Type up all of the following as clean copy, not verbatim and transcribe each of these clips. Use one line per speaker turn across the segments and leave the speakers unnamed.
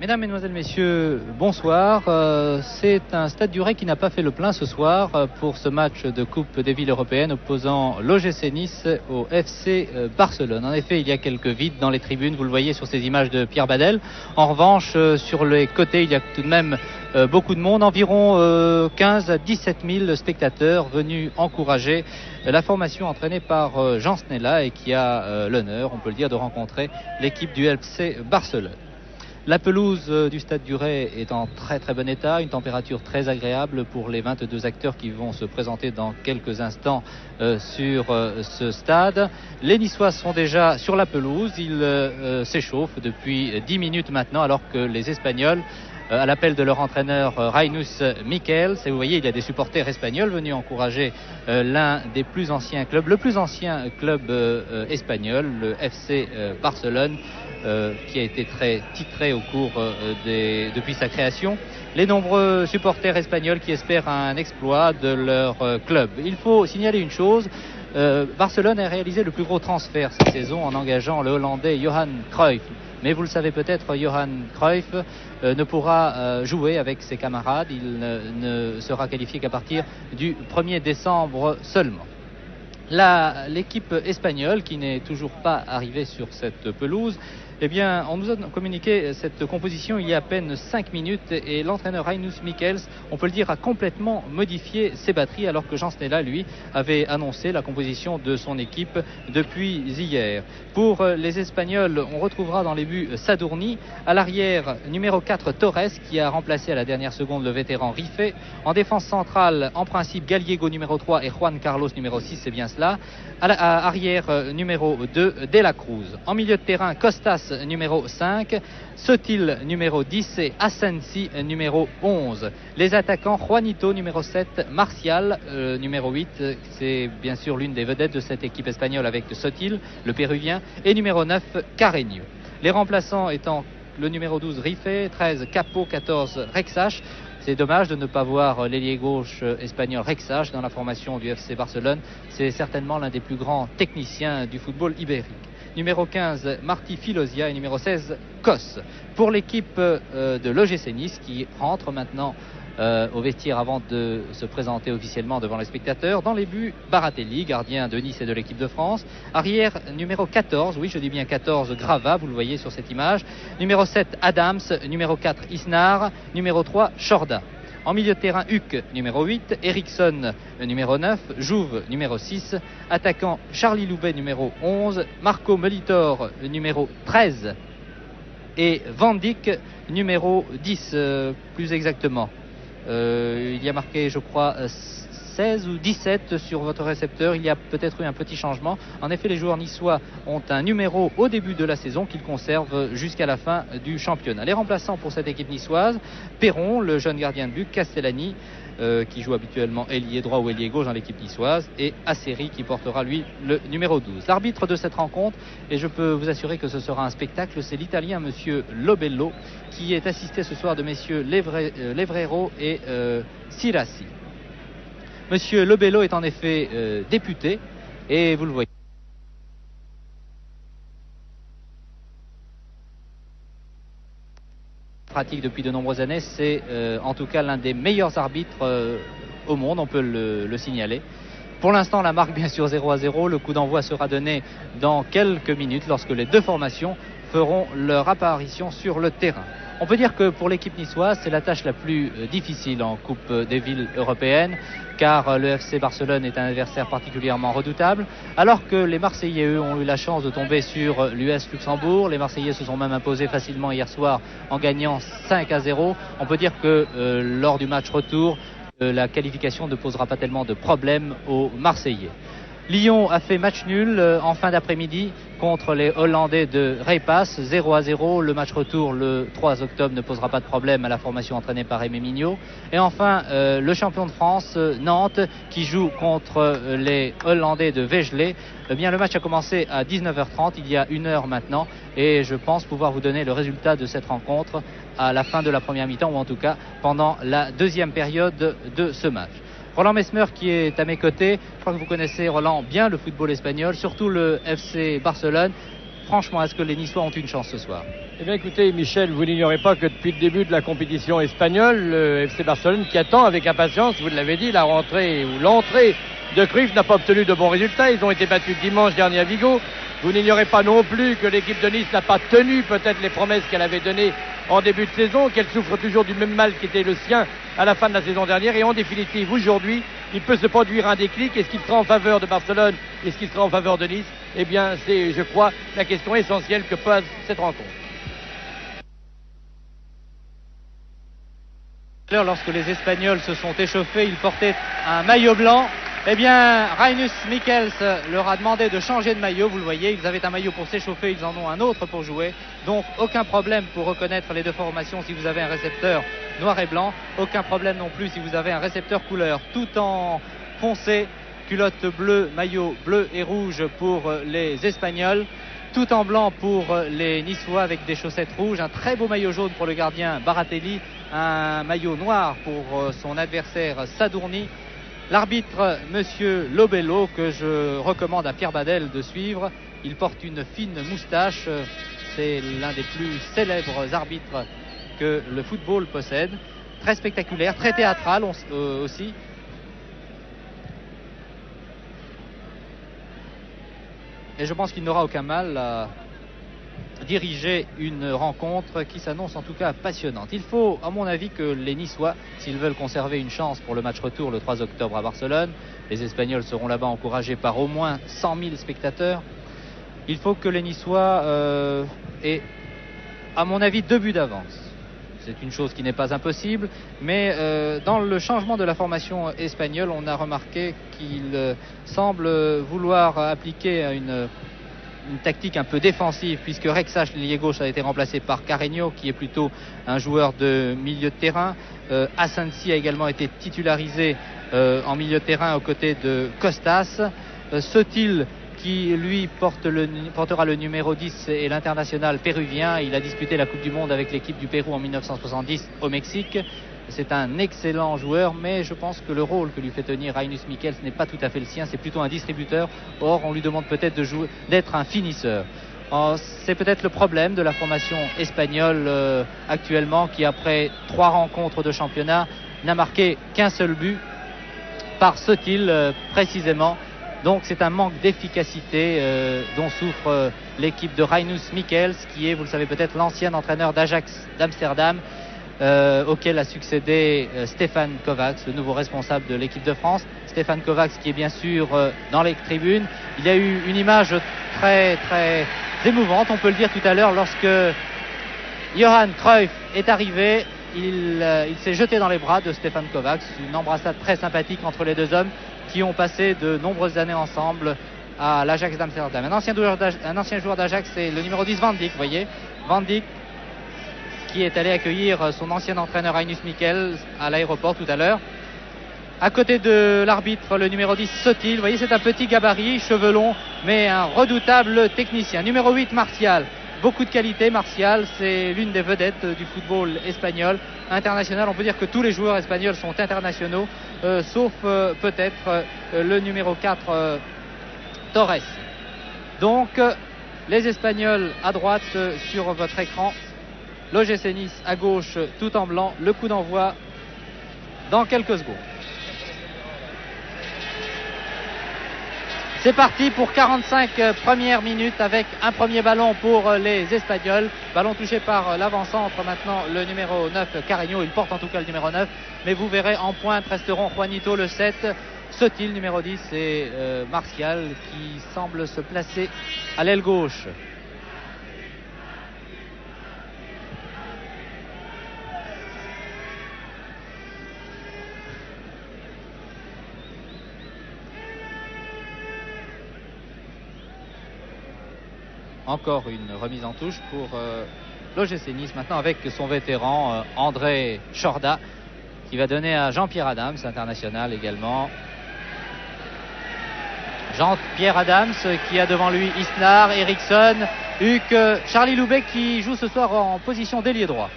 Mesdames, Mesdemoiselles, Messieurs, bonsoir. C'est un Stade du Ray qui n'a pas fait le plein ce soir pour ce match de Coupe des villes européennes opposant l'OGC Nice au FC Barcelone. En effet, il y a quelques vides dans les tribunes, vous le voyez sur ces images de Pierre Badel. En revanche, sur les côtés, il y a tout de même beaucoup de monde, environ 15 à 17 000 spectateurs venus encourager la formation entraînée par Jean Snella et qui a l'honneur, on peut le dire, de rencontrer l'équipe du FC Barcelone. La pelouse du Stade du Ray est en très très bon état, une température très agréable pour les 22 acteurs qui vont se présenter dans quelques instants sur ce stade. Les Niçois sont déjà sur la pelouse, ils s'échauffent depuis 10 minutes maintenant alors que les Espagnols, à l'appel de leur entraîneur Reinus Michels, et vous voyez il y a des supporters espagnols venus encourager l'un des plus anciens clubs, le plus ancien club espagnol, le FC Barcelone, qui a été très titré au cours depuis sa création. Les nombreux supporters espagnols qui espèrent un exploit de leur club. Il faut signaler une chose, Barcelone a réalisé le plus gros transfert cette saison en engageant le Hollandais Johan Cruyff. Mais vous le savez peut-être, Johan Cruyff ne pourra jouer avec ses camarades. Il ne sera qualifié qu'à partir du 1er décembre seulement. L'équipe espagnole, qui n'est toujours pas arrivée sur cette pelouse, eh bien, on nous a communiqué cette composition il y a à peine 5 minutes et l'entraîneur Reinus Michels, on peut le dire, a complètement modifié ses batteries alors que Jean Snella, lui, avait annoncé la composition de son équipe depuis hier. Pour les Espagnols, on retrouvera dans les buts Sadourny, à l'arrière numéro 4 Torres qui a remplacé à la dernière seconde le vétéran Rifé. En défense centrale, en principe, Gallego numéro 3 et Juan Carlos numéro 6, c'est bien cela. À arrière numéro 2, De La Cruz. En milieu de terrain, Costas numéro 5, Sotil numéro 10 et Asensi numéro 11. Les attaquants, Juanito numéro 7, Martial numéro 8, c'est bien sûr l'une des vedettes de cette équipe espagnole avec Sotil, le péruvien, et numéro 9, Carreño. Les remplaçants étant le numéro 12, Rifé, 13, Capo, 14, Rexach. C'est dommage de ne pas voir l'ailier gauche espagnol Rexach dans la formation du FC Barcelone. C'est certainement l'un des plus grands techniciens du football ibérique. Numéro 15, Martí Filosia et numéro 16, Kos. Pour l'équipe de l'OGC Nice qui rentre maintenant au vestiaire avant de se présenter officiellement devant les spectateurs. Dans les buts, Baratelli, gardien de Nice et de l'équipe de France. Arrière, numéro 14, oui je dis bien 14, Grava, vous le voyez sur cette image. Numéro 7, Adams. Numéro 4, Isnar. Numéro 3, Chorda. En milieu de terrain, Huck, numéro 8, Eriksson, numéro 9, Jouve, numéro 6, attaquant Charlie Loubet, numéro 11, Marco Molitor, numéro 13, et Van Dijk, numéro 10, plus exactement. Il y a marqué, je crois, 16 ou 17 sur votre récepteur. Il y a peut-être eu un petit changement. En effet, les joueurs niçois ont un numéro au début de la saison qu'ils conservent jusqu'à la fin du championnat. Les remplaçants pour cette équipe niçoise, Perron, le jeune gardien de but, Castellani, qui joue habituellement ailier droit ou ailier gauche dans l'équipe niçoise, et Asseri qui portera lui le numéro 12. L'arbitre de cette rencontre, et je peux vous assurer que ce sera un spectacle, c'est l'italien monsieur Lobello, qui est assisté ce soir de messieurs Levrero et Sirassi. Monsieur Lobello est en effet député et vous le voyez. Pratique depuis de nombreuses années, c'est en tout cas l'un des meilleurs arbitres au monde, on peut le signaler. Pour l'instant, la marque bien sûr 0-0, le coup d'envoi sera donné dans quelques minutes lorsque les deux formations feront leur apparition sur le terrain. On peut dire que pour l'équipe niçoise, c'est la tâche la plus difficile en Coupe des villes européennes, car le FC Barcelone est un adversaire particulièrement redoutable, alors que les Marseillais, eux, ont eu la chance de tomber sur l'US Luxembourg. Les Marseillais se sont même imposés facilement hier soir en gagnant 5-0. On peut dire que lors du match retour, la qualification ne posera pas tellement de problèmes aux Marseillais. Lyon a fait match nul en fin d'après-midi contre les Hollandais de Reipas, 0-0. Le match retour le 3 octobre ne posera pas de problème à la formation entraînée par Aimé Mignot. Et enfin, le champion de France, Nantes, qui joue contre les Hollandais de Wegelé. Eh bien, le match a commencé à 19h30, il y a une heure maintenant, et je pense pouvoir vous donner le résultat de cette rencontre à la fin de la première mi-temps, ou en tout cas pendant la deuxième période de ce match. Roland Mesmer qui est à mes côtés. Je crois que vous connaissez, Roland, bien le football espagnol, surtout le FC Barcelone. franchement, est-ce que les Niçois ont une chance ce soir?
Eh bien écoutez Michel, vous n'ignorez pas que depuis le début de la compétition espagnole, le FC Barcelone qui attend avec impatience, vous l'avez dit, la rentrée ou l'entrée de Cruyff n'a pas obtenu de bons résultats. Ils ont été battus dimanche dernier à Vigo. Vous n'ignorez pas non plus que l'équipe de Nice n'a pas tenu peut-être les promesses qu'elle avait données en début de saison, qu'elle souffre toujours du même mal qui était le sien à la fin de la saison dernière. Et en définitive, aujourd'hui, il peut se produire un déclic. Est-ce qu'il sera en faveur de Barcelone? Est-ce qu'il sera en faveur de Nice? Eh bien, c'est, je crois, la question essentielle que pose cette rencontre.
Lorsque les Espagnols se sont échauffés, ils portaient un maillot blanc. Eh bien, Rinus Michels leur a demandé de changer de maillot. Vous le voyez, ils avaient un maillot pour s'échauffer, ils en ont un autre pour jouer. Donc, aucun problème pour reconnaître les deux formations si vous avez un récepteur noir et blanc. Aucun problème non plus si vous avez un récepteur couleur tout en foncé, culotte bleue, maillot bleu et rouge pour les Espagnols. Tout en blanc pour les Niçois avec des chaussettes rouges. Un très beau maillot jaune pour le gardien Baratelli. Un maillot noir pour son adversaire Sadourny. L'arbitre, monsieur Lobello, que je recommande à Pierre Badel de suivre. Il porte une fine moustache. C'est l'un des plus célèbres arbitres que le football possède. Très spectaculaire, très théâtral aussi. Et je pense qu'il n'aura aucun mal à diriger une rencontre qui s'annonce en tout cas passionnante. Il faut, à mon avis, que les Niçois, s'ils veulent conserver une chance pour le match retour le 3 octobre à Barcelone, les Espagnols seront là-bas encouragés par au moins 100 000 spectateurs. Il faut que les Niçois aient, à mon avis, 2 buts d'avance. C'est une chose qui n'est pas impossible, mais dans le changement de la formation espagnole, on a remarqué qu'il semble vouloir appliquer une tactique un peu défensive, puisque Rexach, l'ailier gauche, a été remplacé par Carreño, qui est plutôt un joueur de milieu de terrain. Asensi a également été titularisé en milieu de terrain aux côtés de Costas. Sotil, qui lui portera le numéro 10, et l'international péruvien. Il a disputé la Coupe du Monde avec l'équipe du Pérou en 1970 au Mexique. C'est un excellent joueur, mais je pense que le rôle que lui fait tenir Rinus Michels n'est pas tout à fait le sien. C'est plutôt un distributeur. Or, on lui demande peut-être d'être un finisseur. C'est peut-être le problème de la formation espagnole actuellement, qui après 3 rencontres de championnat n'a marqué qu'un seul but par Sotil précisément. Donc c'est un manque d'efficacité dont souffre l'équipe de Rinus Michels, qui est, vous le savez peut-être, l'ancien entraîneur d'Ajax d'Amsterdam, auquel a succédé Stefan Kovacs, le nouveau responsable de l'équipe de France. Stefan Kovacs qui est bien sûr dans les tribunes. Il y a eu une image très très émouvante, on peut le dire tout à l'heure, lorsque Johan Cruyff est arrivé. Il s'est jeté dans les bras de Stefan Kovacs, une embrassade très sympathique entre les deux hommes qui ont passé de nombreuses années ensemble à l'Ajax d'Amsterdam. Un ancien joueur d'Ajax, c'est le numéro 10, Van Dijk, vous voyez. Van Dijk qui est allé accueillir son ancien entraîneur Rinus Michels à l'aéroport tout à l'heure. À côté de l'arbitre, le numéro 10, Sotil. Vous voyez, c'est un petit gabarit, cheveux longs, mais un redoutable technicien. Numéro 8, Martial. Beaucoup de qualité, Martial. C'est l'une des vedettes du football espagnol. International, on peut dire que tous les joueurs espagnols sont internationaux, sauf peut-être le numéro 4, Torres. Donc, les Espagnols à droite sur votre écran. L'OGC Nice à gauche, tout en blanc. Le coup d'envoi dans quelques secondes. C'est parti pour 45 premières minutes avec un premier ballon pour les Espagnols. Ballon touché par l'avant-centre maintenant, le numéro 9, Carreño. Il porte en tout cas le numéro 9. Mais vous verrez, en pointe resteront Juanito, le 7, Sotil, numéro 10, et Martial qui semble se placer à l'aile gauche. Encore une remise en touche pour l'OGC Nice maintenant avec son vétéran André Chorda qui va donner à Jean-Pierre Adams, international également. Jean-Pierre Adams qui a devant lui Isnar, Eriksson, Huck, Charlie Loubet qui joue ce soir en position d'ailier droit.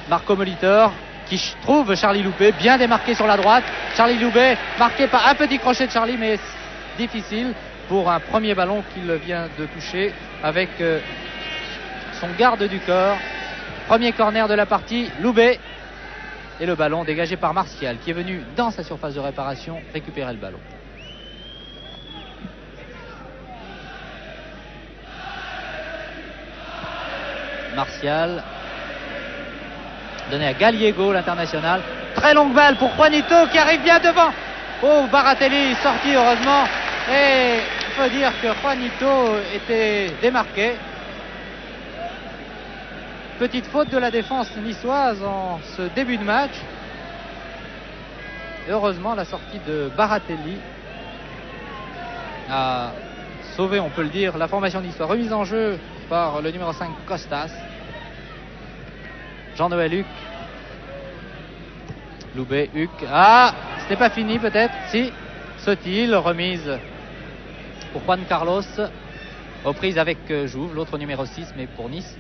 Marco Molitor qui trouve Charlie Loubet bien démarqué sur la droite. Charlie Loubet marqué par un petit crochet de Charlie, mais difficile. pour un premier ballon qu'il vient de toucher avec son garde du corps. Premier corner de la partie, Loubet. Et le ballon dégagé par Martial qui est venu dans sa surface de réparation récupérer le ballon. Martial donné à Gallego, l'international. Très longue balle pour Juanito qui arrive bien devant. Oh, Baratelli sorti heureusement. Et il faut dire que Juanito était démarqué. Petite faute de la défense niçoise en ce début de match. Et heureusement, la sortie de Baratelli a sauvé, on peut le dire, la formation niçoise. Remise en jeu par le numéro 5, Costas. Jean-Noël Huc. Loubet, Huc. Ah, c'était pas fini peut-être. Si, Sotil, remise pour Juan Carlos. Reprise avec Jouve, l'autre numéro 6, mais pour Nice.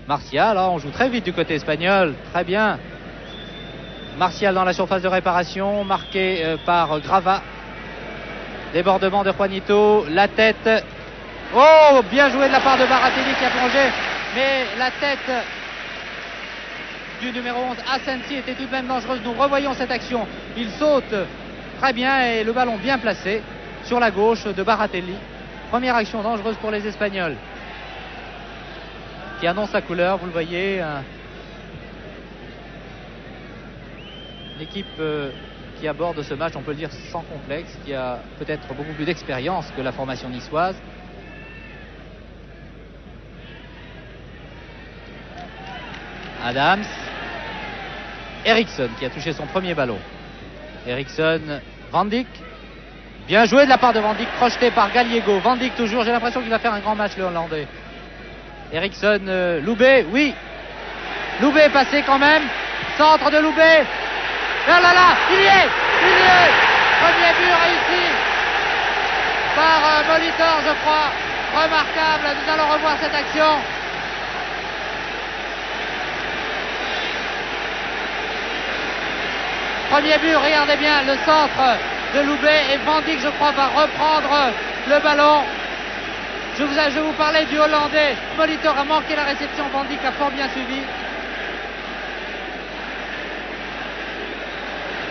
Martial, on joue très vite du côté espagnol, très bien. Martial dans la surface de réparation, marqué par Grava. Débordement de Juanito, la tête. Oh, bien joué de la part de Baratelli qui a plongé, mais la tête du numéro 11, Asensi, était tout de même dangereuse. Nous revoyons cette action. Il saute très bien et le ballon bien placé sur la gauche de Baratelli. Première action dangereuse pour les Espagnols, qui annonce la couleur, vous le voyez. L'équipe qui aborde ce match, on peut le dire sans complexe, qui a peut-être beaucoup plus d'expérience que la formation niçoise. Adams. Eriksson qui a touché son premier ballon. Eriksson, Van Dijk. Bien joué de la part de Van Dijk, projeté par Gallego. Van Dijk toujours, j'ai l'impression qu'il va faire un grand match le Hollandais. Eriksson, Loubet, oui. Loubet passé quand même. Centre de Loubet. Là là là, il y est. Premier but réussi par Molitor, je crois. Remarquable, nous allons revoir cette action. Premier but, regardez bien le centre de Loubet et Van Dijk, je crois, va reprendre le ballon. Je vous parlais du Hollandais. Molitor a manqué la réception, Van Dijk a fort bien suivi.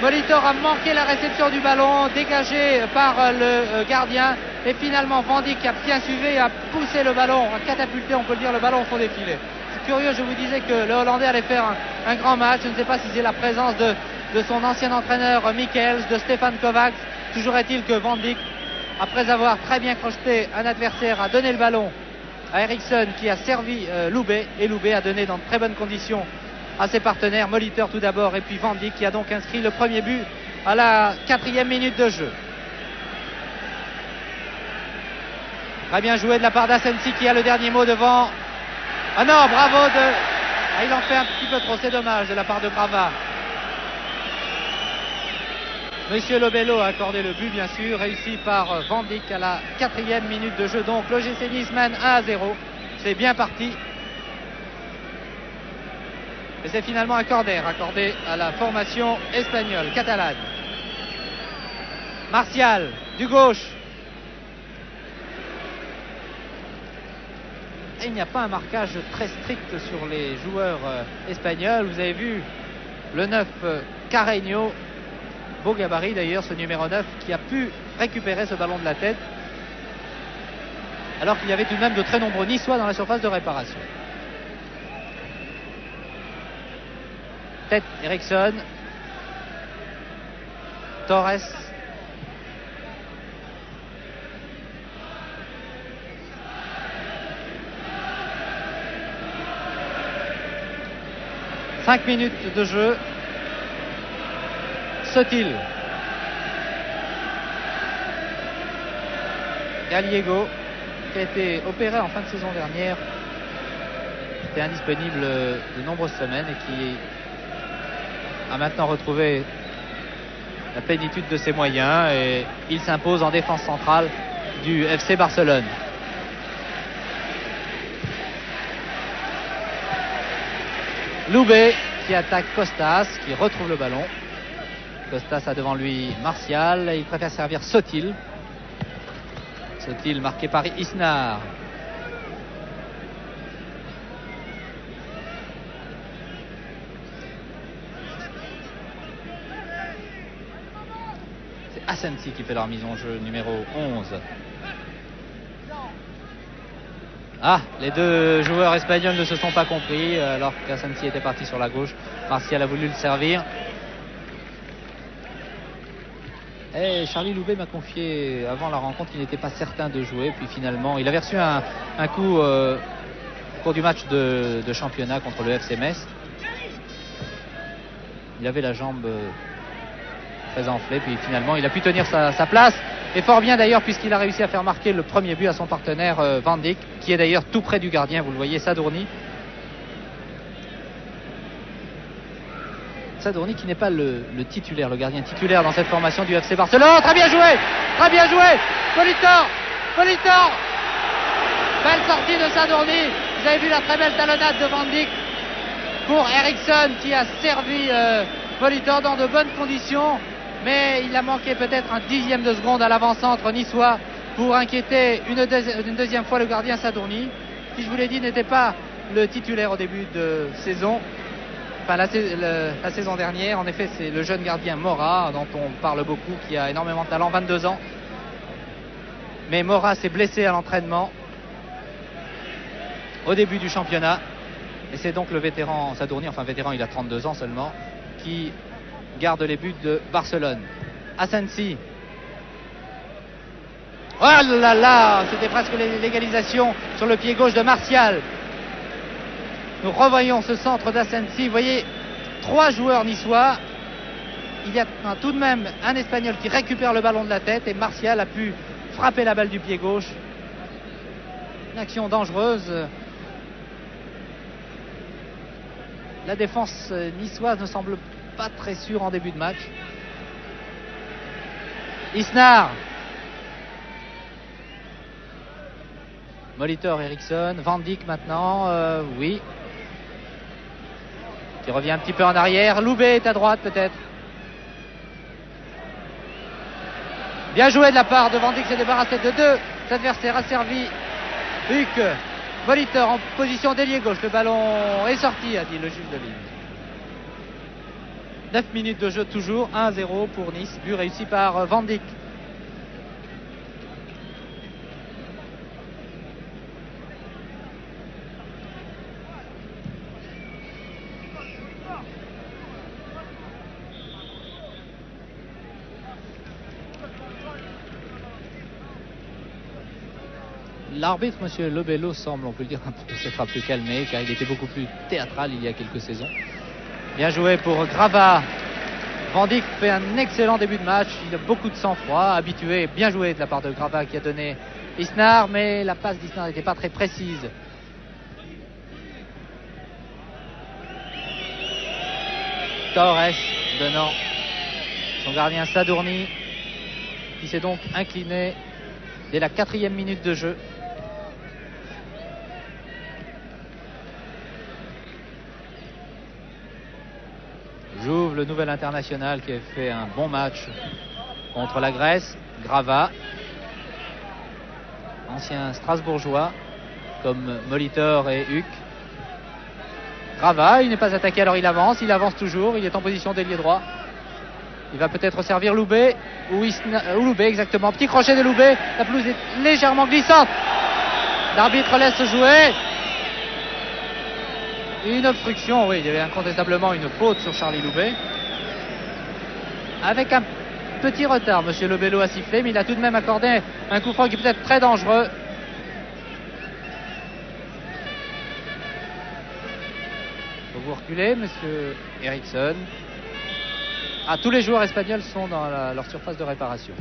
Molitor a manqué la réception du ballon, dégagé par le gardien. Et finalement, Van Dijk a bien suivi et a poussé le ballon, a catapulté, on peut le dire, le ballon au fond des filets. C'est curieux, je vous disais que le Hollandais allait faire un grand match. Je ne sais pas si c'est la présence de son ancien entraîneur Michels, de Stefan Kovacs. Toujours est-il que Van Dijk, après avoir très bien crocheté un adversaire, a donné le ballon à Eriksson qui a servi Loubet, et Loubet a donné dans de très bonnes conditions à ses partenaires, Molitor tout d'abord et puis Van Dijk qui a donc inscrit le premier but à la 4e minute de jeu. Très bien joué de la part d'Asensi qui a le dernier mot devant. Ah non, bravo il en fait un petit peu trop, c'est dommage de la part de Grava. Monsieur Lobello a accordé le but, bien sûr, réussi par Van Dijk à la 4e minute de jeu. Donc l'OGC Nice mène 1-0. C'est bien parti. Et c'est finalement un corner accordé à la formation espagnole, catalane. Martial, du gauche. Et il n'y a pas un marquage très strict sur les joueurs espagnols. Vous avez vu le 9 Carreño. Beau gabarit d'ailleurs, ce numéro 9 qui a pu récupérer ce ballon de la tête, alors qu'il y avait tout de même de très nombreux Niçois dans la surface de réparation. Tête, Eriksson. Torres. « 5 minutes de jeu. Sotil. Gallego, qui a été opéré en fin de saison dernière, était indisponible de nombreuses semaines et qui a maintenant retrouvé la plénitude de ses moyens, et il s'impose en défense centrale du FC Barcelone. Loubet qui attaque Costas, qui retrouve le ballon. Costas a devant lui Martial, il préfère servir Sotil. Sotil marqué par Isnar. C'est Asensi qui fait leur mise en jeu, numéro 11. Ah, les deux joueurs espagnols ne se sont pas compris alors qu'Asensi était parti sur la gauche. Martial a voulu le servir. Et Charlie Loubet m'a confié avant la rencontre qu'il n'était pas certain de jouer. Puis finalement, il avait reçu un coup au cours du match de championnat contre le FC Metz. Il avait la jambe très enflée. Puis finalement, il a pu tenir sa place. Et fort bien d'ailleurs, puisqu'il a réussi à faire marquer le premier but à son partenaire Van Dijk, qui est d'ailleurs tout près du gardien. Vous le voyez, Sadourny. Sadourny qui n'est pas le titulaire, le gardien titulaire dans cette formation du FC Barcelone. Très bien joué, très bien joué. Politor, belle sortie de Sadourny. Vous avez vu la très belle talonnade de Van Dijk pour Eriksson qui a servi Politor dans de bonnes conditions, mais il a manqué peut-être un dixième de seconde à l'avant-centre niçois pour inquiéter une deuxième fois le gardien Sadourny, qui, je vous l'ai dit, n'était pas le titulaire au début de saison. Enfin, la saison dernière, en effet, c'est le jeune gardien Mora, dont on parle beaucoup, qui a énormément de talent, 22 ans. Mais Mora s'est blessé à l'entraînement au début du championnat. Et c'est donc le vétéran Sadourny, enfin vétéran, il a 32 ans seulement, qui garde les buts de Barcelone. Asensi. Oh là là, c'était presque l'égalisation sur le pied gauche de Martial. Nous revoyons ce centre d'Asensi. Vous voyez, 3 joueurs niçois. Il y a tout de même un Espagnol qui récupère le ballon de la tête et Martial a pu frapper la balle du pied gauche. Une action dangereuse. La défense niçoise ne semble pas très sûre en début de match. Isnar. Molitor, Eriksson. Van Dijk maintenant. Oui. Qui revient un petit peu en arrière. Loubet est à droite peut-être. Bien joué de la part de Van Dijk, s'est débarrassé de 2 adversaires, a servi Huck. Molitor en position d'ailier gauche. Le ballon est sorti, a dit le juge de ligne. 9 minutes de jeu toujours, 1-0 pour Nice. But réussi par Van Dijk. L'arbitre, M. Lebello, semble, on peut le dire, un peu s'être un peu calmé, car il était beaucoup plus théâtral il y a quelques saisons. Bien joué pour Grava. Van Dijk fait un excellent début de match. Il a beaucoup de sang-froid, habitué, bien joué de la part de Grava qui a donné Isnar, mais la passe d'Isnar n'était pas très précise. Torres donnant son gardien Sadourny, qui s'est donc incliné dès la 4e minute de jeu. Jouve, le nouvel international qui a fait un bon match contre la Grèce. Grava, ancien Strasbourgeois comme Molitor et Huck. Grava, il n'est pas attaqué, alors il avance toujours, il est en position d'ailier droit. Il va peut-être servir Loubet ou Loubet exactement. Petit crochet de Loubet, la pelouse est légèrement glissante. L'arbitre laisse jouer. Une obstruction, oui, il y avait incontestablement une faute sur Charlie Loubet. Avec un petit retard, M. Lebello a sifflé, mais il a tout de même accordé un coup franc qui peut être très dangereux. Faut vous reculer, M. Eriksson. Ah, tous les joueurs espagnols sont dans leur surface de réparation.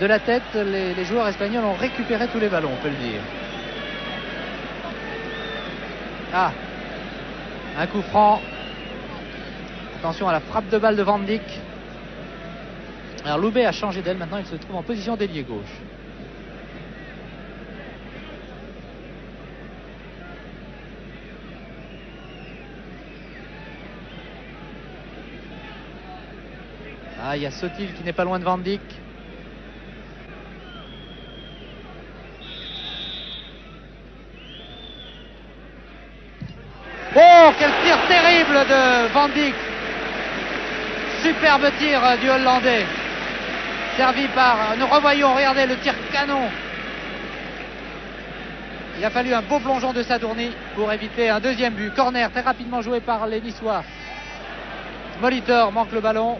De la tête, les joueurs espagnols ont récupéré tous les ballons, on peut le dire. Ah, un coup franc. Attention à la frappe de balle de Van Dijk. Alors Loubet a changé d'aile, maintenant il se trouve en position d'ailier gauche. Ah, il y a Sotil qui n'est pas loin de Van Dijk. Oh, quel tir terrible de Van Dijk. Superbe tir du Hollandais. Servi par, nous revoyons, regardez le tir canon. Il a fallu un beau plongeon de Sadourny pour éviter un deuxième but. Corner très rapidement joué par les Niçois. Molitor manque le ballon.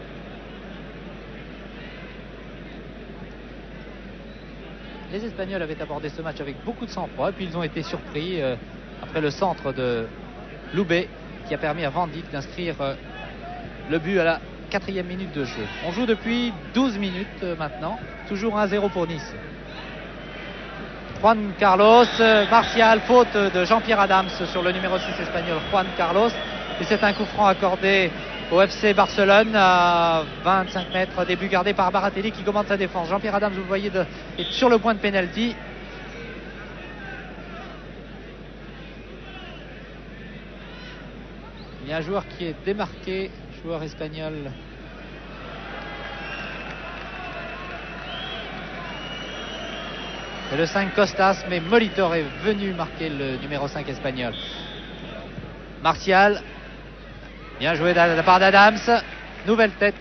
Les Espagnols avaient abordé ce match avec beaucoup de sang-froid, puis ils ont été surpris après le centre de Loubet qui a permis à Van Dijk d'inscrire le but à la 4e minute de jeu. On joue depuis 12 minutes maintenant, toujours 1-0 pour Nice. Juan Carlos, Martial, faute de Jean-Pierre Adams sur le numéro 6 espagnol Juan Carlos. Et c'est un coup franc accordé au FC Barcelone à 25 mètres, début gardé par Baratelli qui commande sa défense. Jean-Pierre Adams, vous le voyez, est sur le point de pénalty. Il y a un joueur qui est démarqué, joueur espagnol. C'est le 5 Costas, mais Molitor est venu marquer le numéro 5 espagnol. Martial, bien joué de la part d'Adams, nouvelle tête.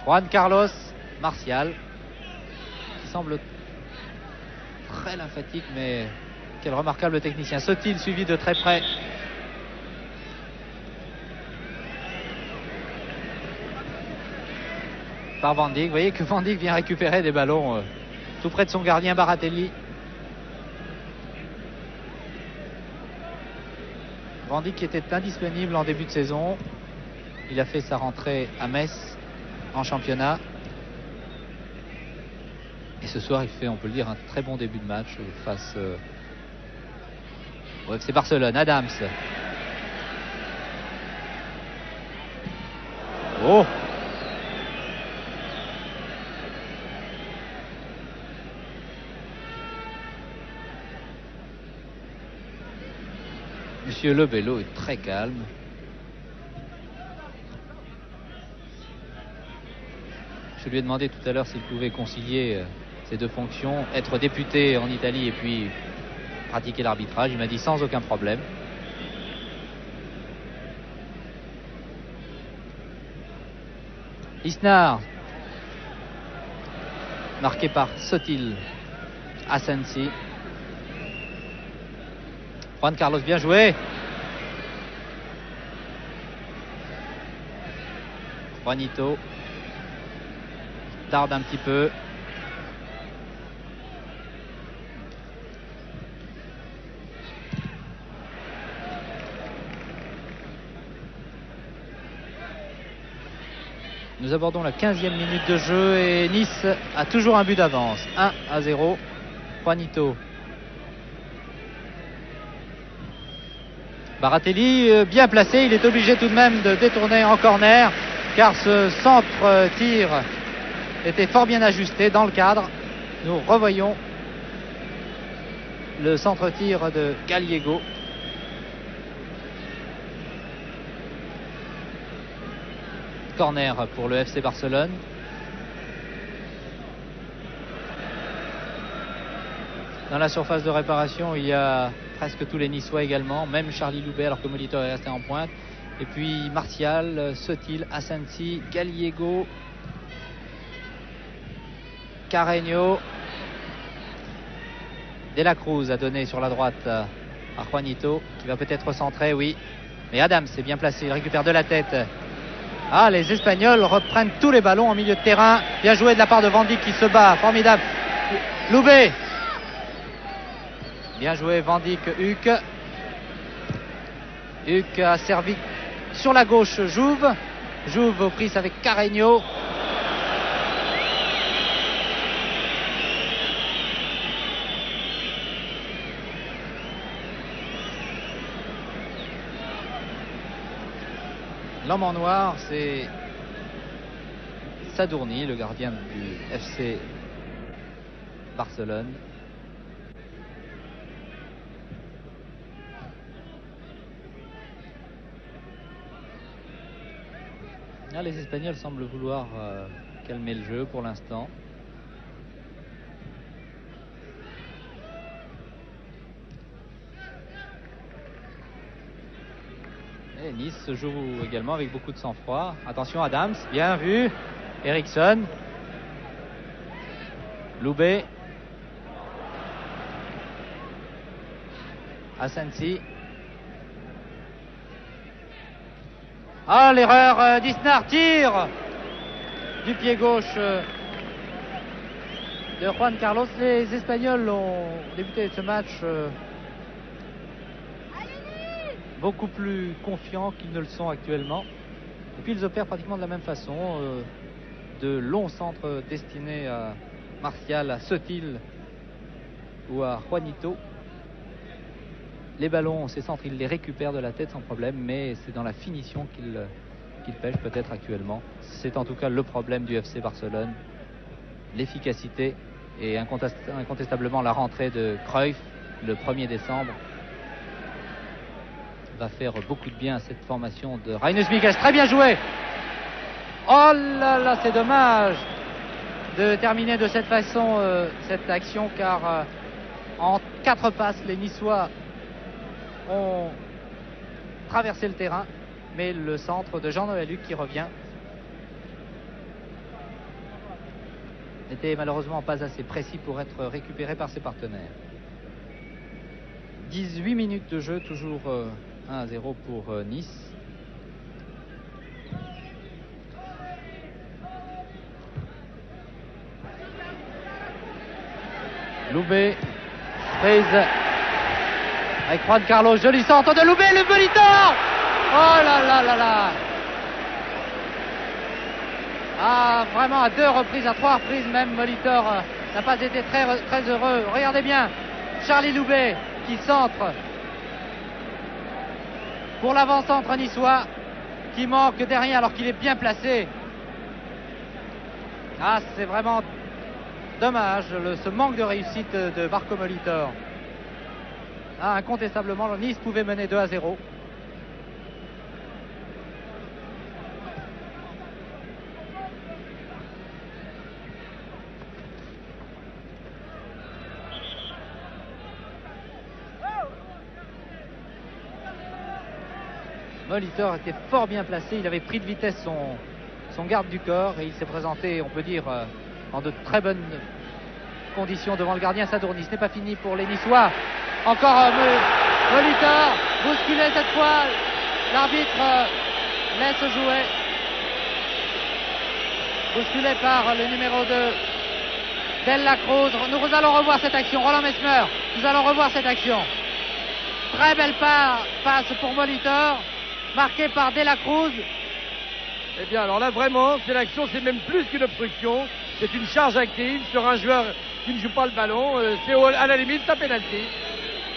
Juan Carlos, Martial, qui semble très lymphatique, mais quel remarquable technicien. Sotil suivi de très près. Par Van Dijk. Vous voyez que Van Dijk vient récupérer des ballons tout près de son gardien Baratelli. Van Dijk qui était indisponible en début de saison. Il a fait sa rentrée à Metz en championnat. Et ce soir, il fait, on peut le dire, un très bon début de match face au FC Barcelone. Adams. Oh! Monsieur Lebello est très calme. Je lui ai demandé tout à l'heure s'il pouvait concilier ces deux fonctions, être député en Italie et puis pratiquer l'arbitrage. Il m'a dit sans aucun problème. Isnard, marqué par Sotil. Asensi. Juan Carlos, bien joué. Juanito tarde un petit peu. Nous abordons la 15e minute de jeu et Nice a toujours un but d'avance. 1-0. Juanito. Baratelli bien placé, il est obligé tout de même de détourner en corner car ce centre-tir était fort bien ajusté dans le cadre. Nous revoyons le centre-tir de Gallego. Corner pour le FC Barcelone. Dans la surface de réparation, il y a presque tous les Niçois également, même Charlie Loubet alors que Molitor est resté en pointe. Et puis Martial, Sotil, Asensi, Gallego, Carreño. De la Cruz a donné sur la droite à Juanito qui va peut-être centrer, oui. Mais Adams est bien placé, il récupère de la tête. Ah, les Espagnols reprennent tous les ballons en milieu de terrain. Bien joué de la part de Van Dijk qui se bat, formidable. Loubet. Bien joué Van Dijk, Huck. Huck a servi sur la gauche Jouve. Jouve aux prises avec Carreño. L'homme en noir, c'est Sadourny, le gardien du FC Barcelone. Là, les Espagnols semblent vouloir calmer le jeu pour l'instant. Et Nice se joue également avec beaucoup de sang-froid. Attention, Adams, bien vu. Eriksson. Loubet. Asensi. Ah, l'erreur d'Isnar. Tire du pied gauche de Juan Carlos. Les Espagnols ont débuté ce match beaucoup plus confiants qu'ils ne le sont actuellement. Et puis ils opèrent pratiquement de la même façon. De longs centres destinés à Martial, à Sotil ou à Juanito. Les ballons, ces centres, ils les récupèrent de la tête sans problème, mais c'est dans la finition qu'ils pêchent peut-être actuellement. C'est en tout cas le problème du FC Barcelone. L'efficacité et incontestablement la rentrée de Cruyff le 1er décembre va faire beaucoup de bien à cette formation de Reinus Michels. Très bien joué. Oh là là, c'est dommage de terminer de cette façon cette action, car en 4 passes, les Niçois ont traversé le terrain, mais le centre de Jean-Noël Luc qui revient n'était malheureusement pas assez précis pour être récupéré par ses partenaires. 18 minutes de jeu, toujours 1-0 pour Nice. Loubet, prise avec Juan Carlos, joli centre de Loubet, le Molitor. Oh là là là là. Ah, vraiment à 2 reprises, à 3 reprises même, Molitor n'a pas été très heureux. Regardez bien, Charlie Loubet qui centre pour l'avant-centre niçois, qui manque derrière alors qu'il est bien placé. Ah, c'est vraiment dommage, ce manque de réussite de Marco Molitor. Ah, incontestablement, Nice pouvait mener 2-0. Molitor était fort bien placé, il avait pris de vitesse son garde du corps et il s'est présenté, on peut dire, en de très bonnes conditions devant le gardien Sadourny. Ce n'est pas fini pour les Niçois. Encore Molitor, bousculé cette fois. L'arbitre laisse jouer. Bousculé par le numéro 2, Dela Cruz. Nous allons revoir cette action. Roland Mesmer, nous allons revoir cette action. Très belle passe pour Molitor, marqué par Dela Cruz.
Eh bien, alors là, vraiment, c'est l'action, c'est même plus qu'une obstruction. C'est une charge active sur un joueur qui ne joue pas le ballon. C'est à la limite, c'est un pénalty.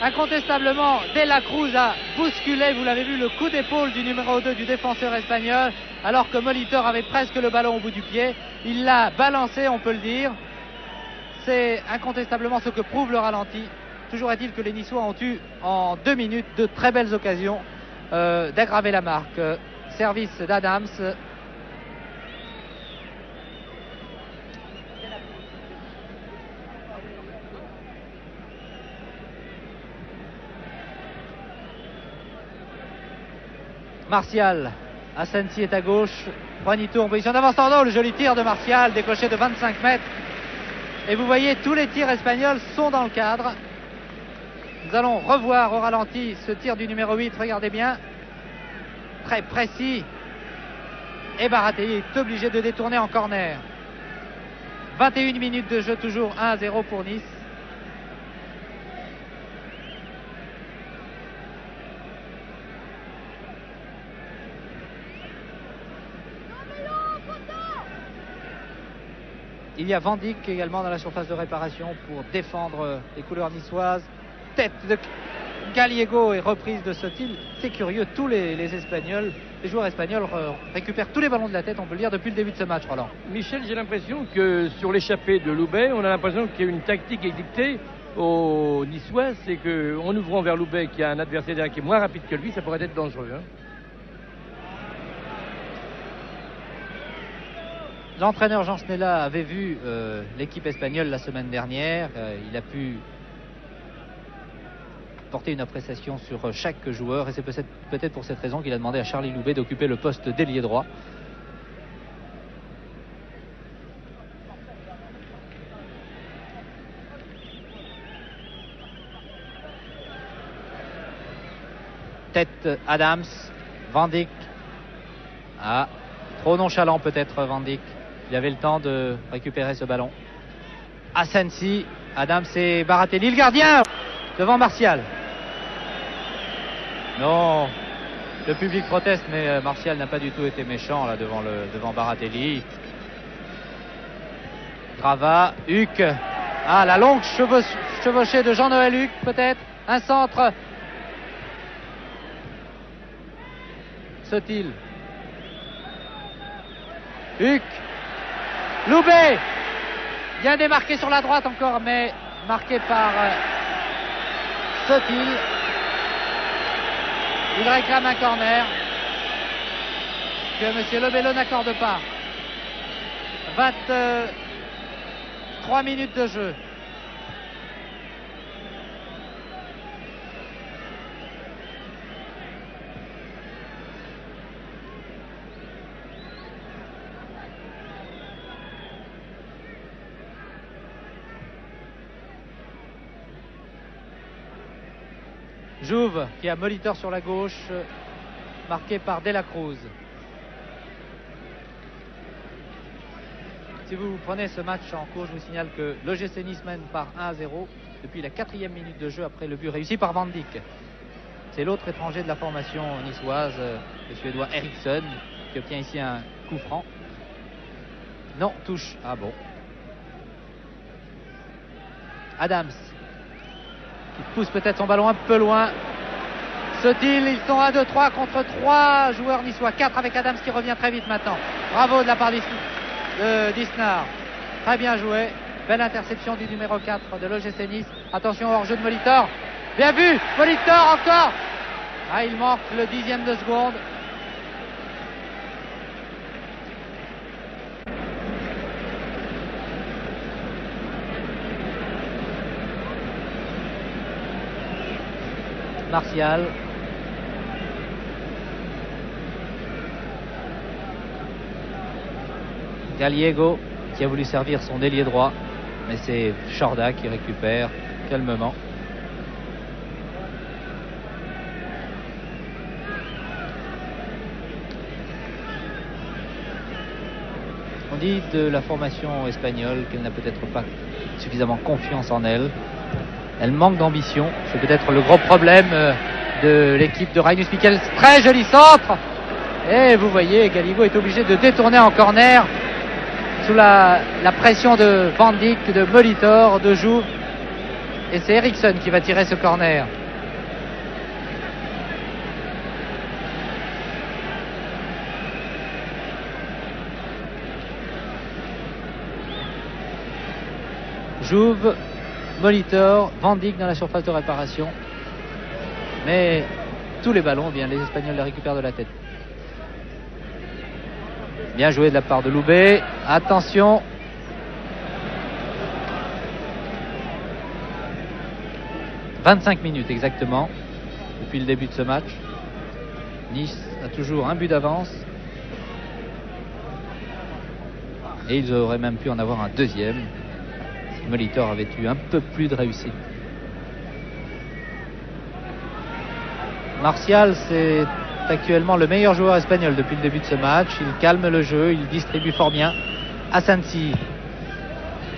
Incontestablement, Dela Cruz a bousculé, vous l'avez vu, le coup d'épaule du numéro 2 du défenseur espagnol, alors que Molitor avait presque le ballon au bout du pied. Il l'a balancé, on peut le dire. C'est incontestablement ce que prouve le ralenti. Toujours est-il que les Niçois ont eu en 2 minutes de très belles occasions d'aggraver la marque. Service d'Adams. Martial, Asensi est à gauche, Juanito en position d'avance. Le joli tir de Martial, décoché de 25 mètres. Et vous voyez, tous les tirs espagnols sont dans le cadre. Nous allons revoir au ralenti ce tir du numéro 8, regardez bien. Très précis. Et Baraté est obligé de détourner en corner. 21 minutes de jeu, toujours 1-0 pour Nice. Il y a Van Dijk également dans la surface de réparation pour défendre les couleurs niçoises. Tête de Gallego et reprise de Sotil. C'est curieux, tous les Espagnols, les joueurs espagnols récupèrent tous les ballons de la tête, on peut le dire, depuis le début de ce match, Roland.
Michel, j'ai l'impression que sur l'échappée de Loubet, on a l'impression qu'il y a une tactique dictée aux Niçois, c'est qu'en ouvrant vers Loubet, qui a un adversaire qui est moins rapide que lui, ça pourrait être dangereux.
L'entraîneur Jean Snella avait vu l'équipe espagnole la semaine dernière. Il a pu porter une appréciation sur chaque joueur et c'est peut-être pour cette raison qu'il a demandé à Charlie Loubet d'occuper le poste d'ailier droit. Tête Adams, Van Dijk. Ah, trop nonchalant peut-être Van Dijk. Il avait le temps de récupérer ce ballon. Asensi, Adams et Baratelli, le gardien devant Martial. Non, le public proteste, mais Martial n'a pas du tout été méchant là devant Baratelli. Grava, Huck. Ah, la longue chevauchée de Jean-Noël Huck peut-être. Un centre. Sotil. Huck. Loubet. Bien démarqué sur la droite encore, mais marqué par Sotil. Il réclame un corner que M. Lebello n'accorde pas. 23 minutes de jeu. Jouve qui a Molitor sur la gauche, marqué par De La Cruz. Si vous prenez ce match en cours, je vous signale que l'OGC Nice mène par 1-0 depuis la 4e minute de jeu après le but réussi par Van Dijk. C'est l'autre étranger de la formation niçoise, le Suédois Eriksson, qui obtient ici un coup franc. Non, touche. Ah bon. Adams qui pousse peut-être son ballon un peu loin. Sotil, ils sont à 2-3 contre 3 joueurs niçois. 4 avec Adams qui revient très vite maintenant. Bravo de la part d'Isnard. Très bien joué. Belle interception du numéro 4 de l'OGC Nice. Attention au hors-jeu de Molitor. Bien vu, Molitor encore. Ah, il manque le 10e de seconde. Martial. Gallego qui a voulu servir son ailier droit, mais c'est Chorda qui récupère calmement. On dit de la formation espagnole qu'elle n'a peut-être pas suffisamment confiance en elle. Elle manque d'ambition. C'est peut-être le gros problème de l'équipe de Reinus Michels. Très joli centre. Et vous voyez, Gallego est obligé de détourner en corner sous la pression de Van Dijk, de Molitor, de Jouve. Et c'est Eriksson qui va tirer ce corner. Jouve, Molitor, Van Dijk dans la surface de réparation. Mais tous les ballons, eh bien, les Espagnols les récupèrent de la tête. Bien joué de la part de Loubet. Attention. « 25 minutes exactement depuis le début de ce match. Nice a toujours un but d'avance. Et ils auraient même pu en avoir un deuxième si Molitor avait eu un peu plus de réussite. Martial, c'est actuellement le meilleur joueur espagnol depuis le début de ce match. Il calme le jeu, il distribue fort bien. Asensi,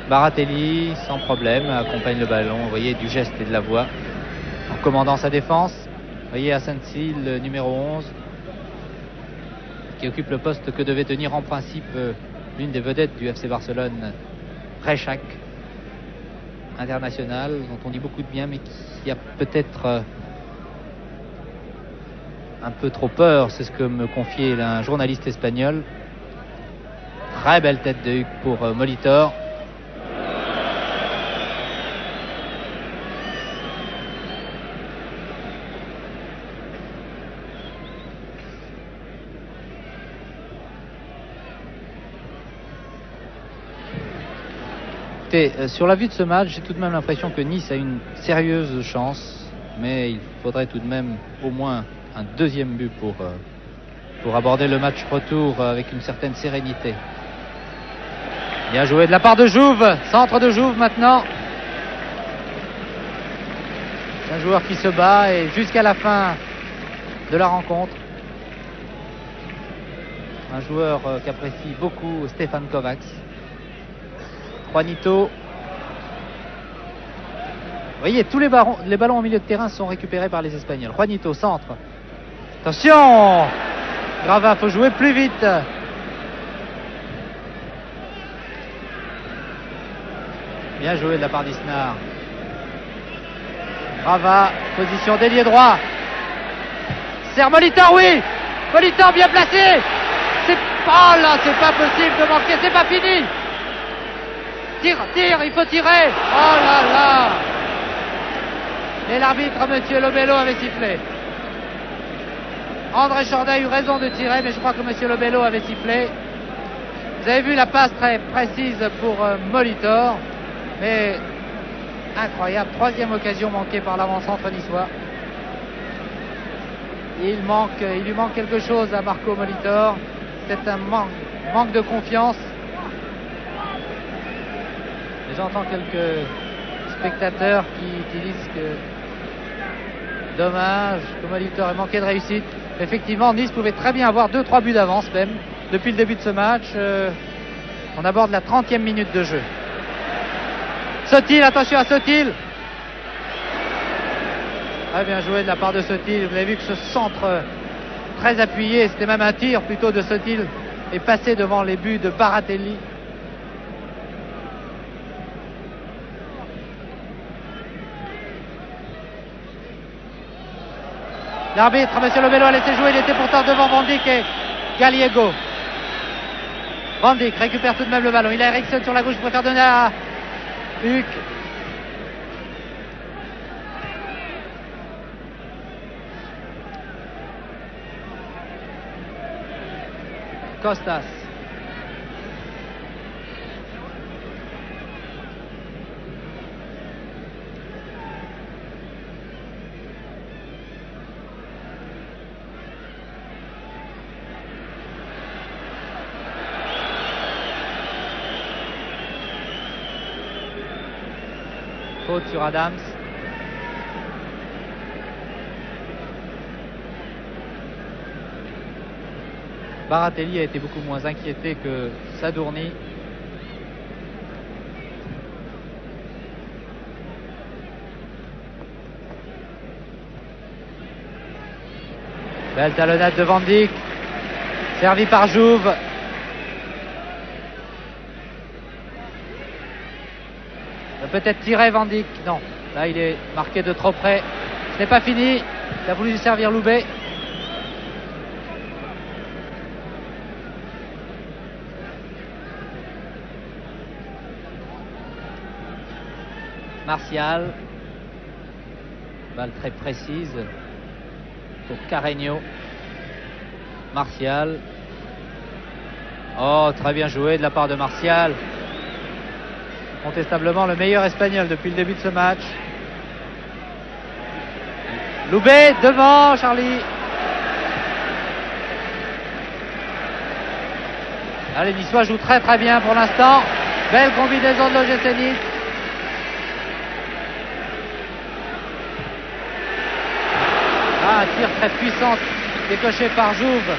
Baratelli, sans problème, accompagne le ballon. Vous voyez, du geste et de la voix en commandant sa défense. Vous voyez Asensi, le numéro 11, qui occupe le poste que devait tenir en principe l'une des vedettes du FC Barcelone, Rechak, international, dont on dit beaucoup de bien, mais qui a peut-être un peu trop peur. C'est ce que me confiait un journaliste espagnol. Très belle tête de Huck pour Molitor. Écoutez, sur la vue de ce match, j'ai tout de même l'impression que Nice a une sérieuse chance, mais il faudrait tout de même au moins un deuxième but pour aborder le match retour avec une certaine sérénité. Bien joué de la part de Jouve, centre de Jouve maintenant. C'est un joueur qui se bat et jusqu'à la fin de la rencontre. Un joueur qu'apprécie beaucoup Stéphane Kovacs. Juanito. Vous voyez, tous les ballons au milieu de terrain sont récupérés par les Espagnols. Juanito, centre. Attention! Grava, faut jouer plus vite. Bien joué de la part d'Isnar. Grava, position d'ailier droit. Serre Molitor, oui! Molitor bien placé! Oh là, c'est pas possible de manquer, c'est pas fini! Tire, il faut tirer! Oh là là! Et l'arbitre, monsieur Lobello, avait sifflé. André Chordet a eu raison de tirer, mais je crois que monsieur Lobello avait sifflé. Vous avez vu la passe très précise pour Molitor, mais incroyable, troisième occasion manquée par l'avant-centre niçois. Il lui manque quelque chose à Marco Molitor. C'est un manque de confiance. Et j'entends quelques spectateurs qui disent que dommage que Molitor ait manqué de réussite. Effectivement, Nice pouvait très bien avoir 2-3 buts d'avance même depuis le début de ce match. On aborde la 30e minute de jeu. Sotil, attention à Sotil. Très bien joué de la part de Sotil. Vous avez vu que ce centre très appuyé, c'était même un tir plutôt de Sotil, est passé devant les buts de Baratelli. L'arbitre, monsieur Lobello, a laissé jouer, il était pourtant devant Van Dijk et Gallego. Van Dijk récupère tout de même le ballon, il a Eriksson sur la gauche, il préfère donner à Huck. Costas. Faute sur Adams. Baratelli a été beaucoup moins inquiété que Sadourny. Belle talonnade de Van Dijk. Servi par Jouve. Peut-être tirer Van Dijk. Non, là il est marqué de trop près. Ce n'est pas fini. Il a voulu servir Loubet. Martial. Balle très précise pour Carreño. Martial. Oh, très bien joué de la part de Martial. Contestablement le meilleur espagnol depuis le début de ce match. Loubet devant Charlie. Les Niçois jouent très très bien pour l'instant. Belle combinaison de l'OGC Nice. Un tir très puissant décoché par Jouve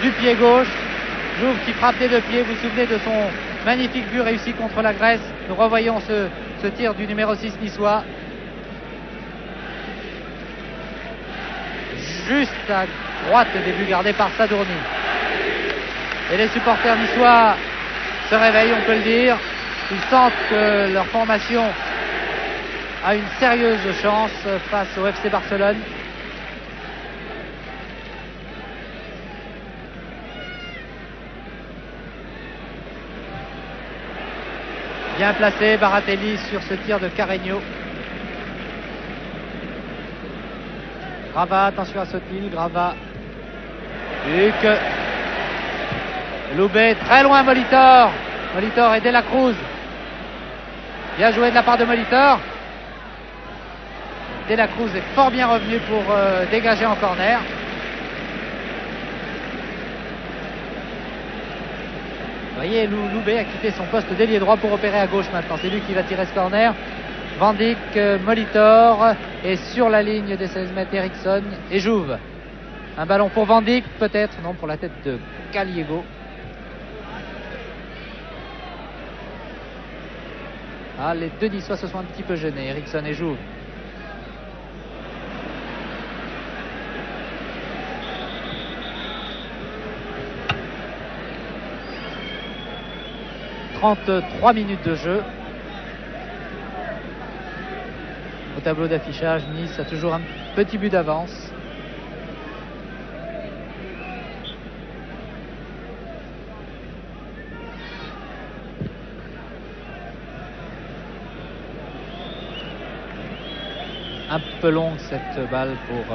du pied gauche. Jouve qui frappe des deux pieds. Vous vous souvenez de son magnifique but réussi contre la Grèce. Nous revoyons ce tir du numéro 6 niçois. Juste à droite des buts gardés par Sadourny. Et les supporters niçois se réveillent, on peut le dire. Ils sentent que leur formation a une sérieuse chance face au FC Barcelone. Bien placé, Baratelli sur ce tir de Carreño. Grava, attention à Sotil, Grava. Huck. Loubet, très loin Molitor. Molitor et De la Cruz. Bien joué de la part de Molitor. De la Cruz est fort bien revenu pour dégager en corner. Vous voyez, Loubet a quitté son poste d'ailier droit pour opérer à gauche maintenant. C'est lui qui va tirer ce corner. Van Dijk, Molitor et sur la ligne des 16 mètres Eriksson et Jouve. Un ballon pour Van Dijk peut-être, non, pour la tête de Gallego. Ah, les deux Niçois se sont un petit peu gênés, Eriksson et Jouve. « 33 minutes de jeu. Au tableau d'affichage, Nice a toujours un petit but d'avance. Un peu longue cette balle pour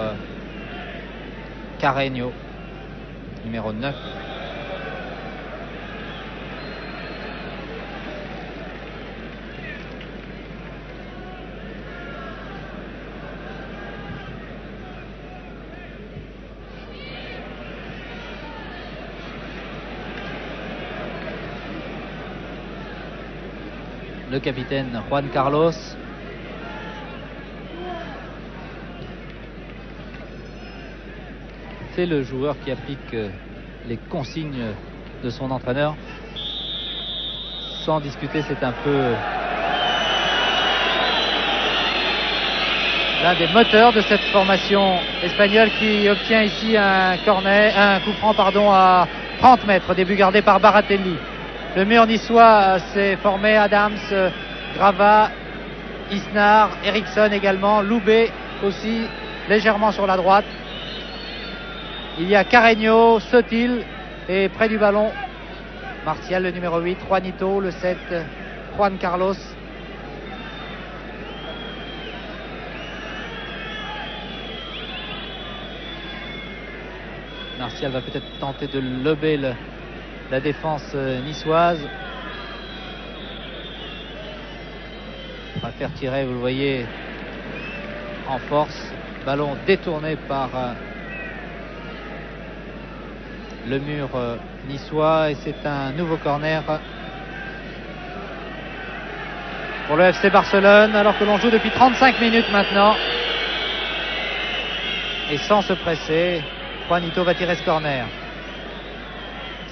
Carreño, numéro 9. Le capitaine Juan Carlos. C'est le joueur qui applique les consignes de son entraîneur. Sans discuter, c'est un peu l'un des moteurs de cette formation espagnole qui obtient ici un coup franc à 30 mètres. Début gardé par Baratelli. Le mur niçois s'est formé. Adams, Grava, Isnar, Eriksson également, Loubet aussi légèrement sur la droite. Il y a Carreño, Sotil et près du ballon Martial, le numéro 8, Juanito, le 7, Juan Carlos. Martial va peut-être tenter de lober la défense niçoise. Il va faire tirer, vous le voyez, en force. Ballon détourné par le mur niçois et c'est un nouveau corner pour le FC Barcelone alors que l'on joue depuis 35 minutes maintenant. Et sans se presser, Juanito va tirer ce corner.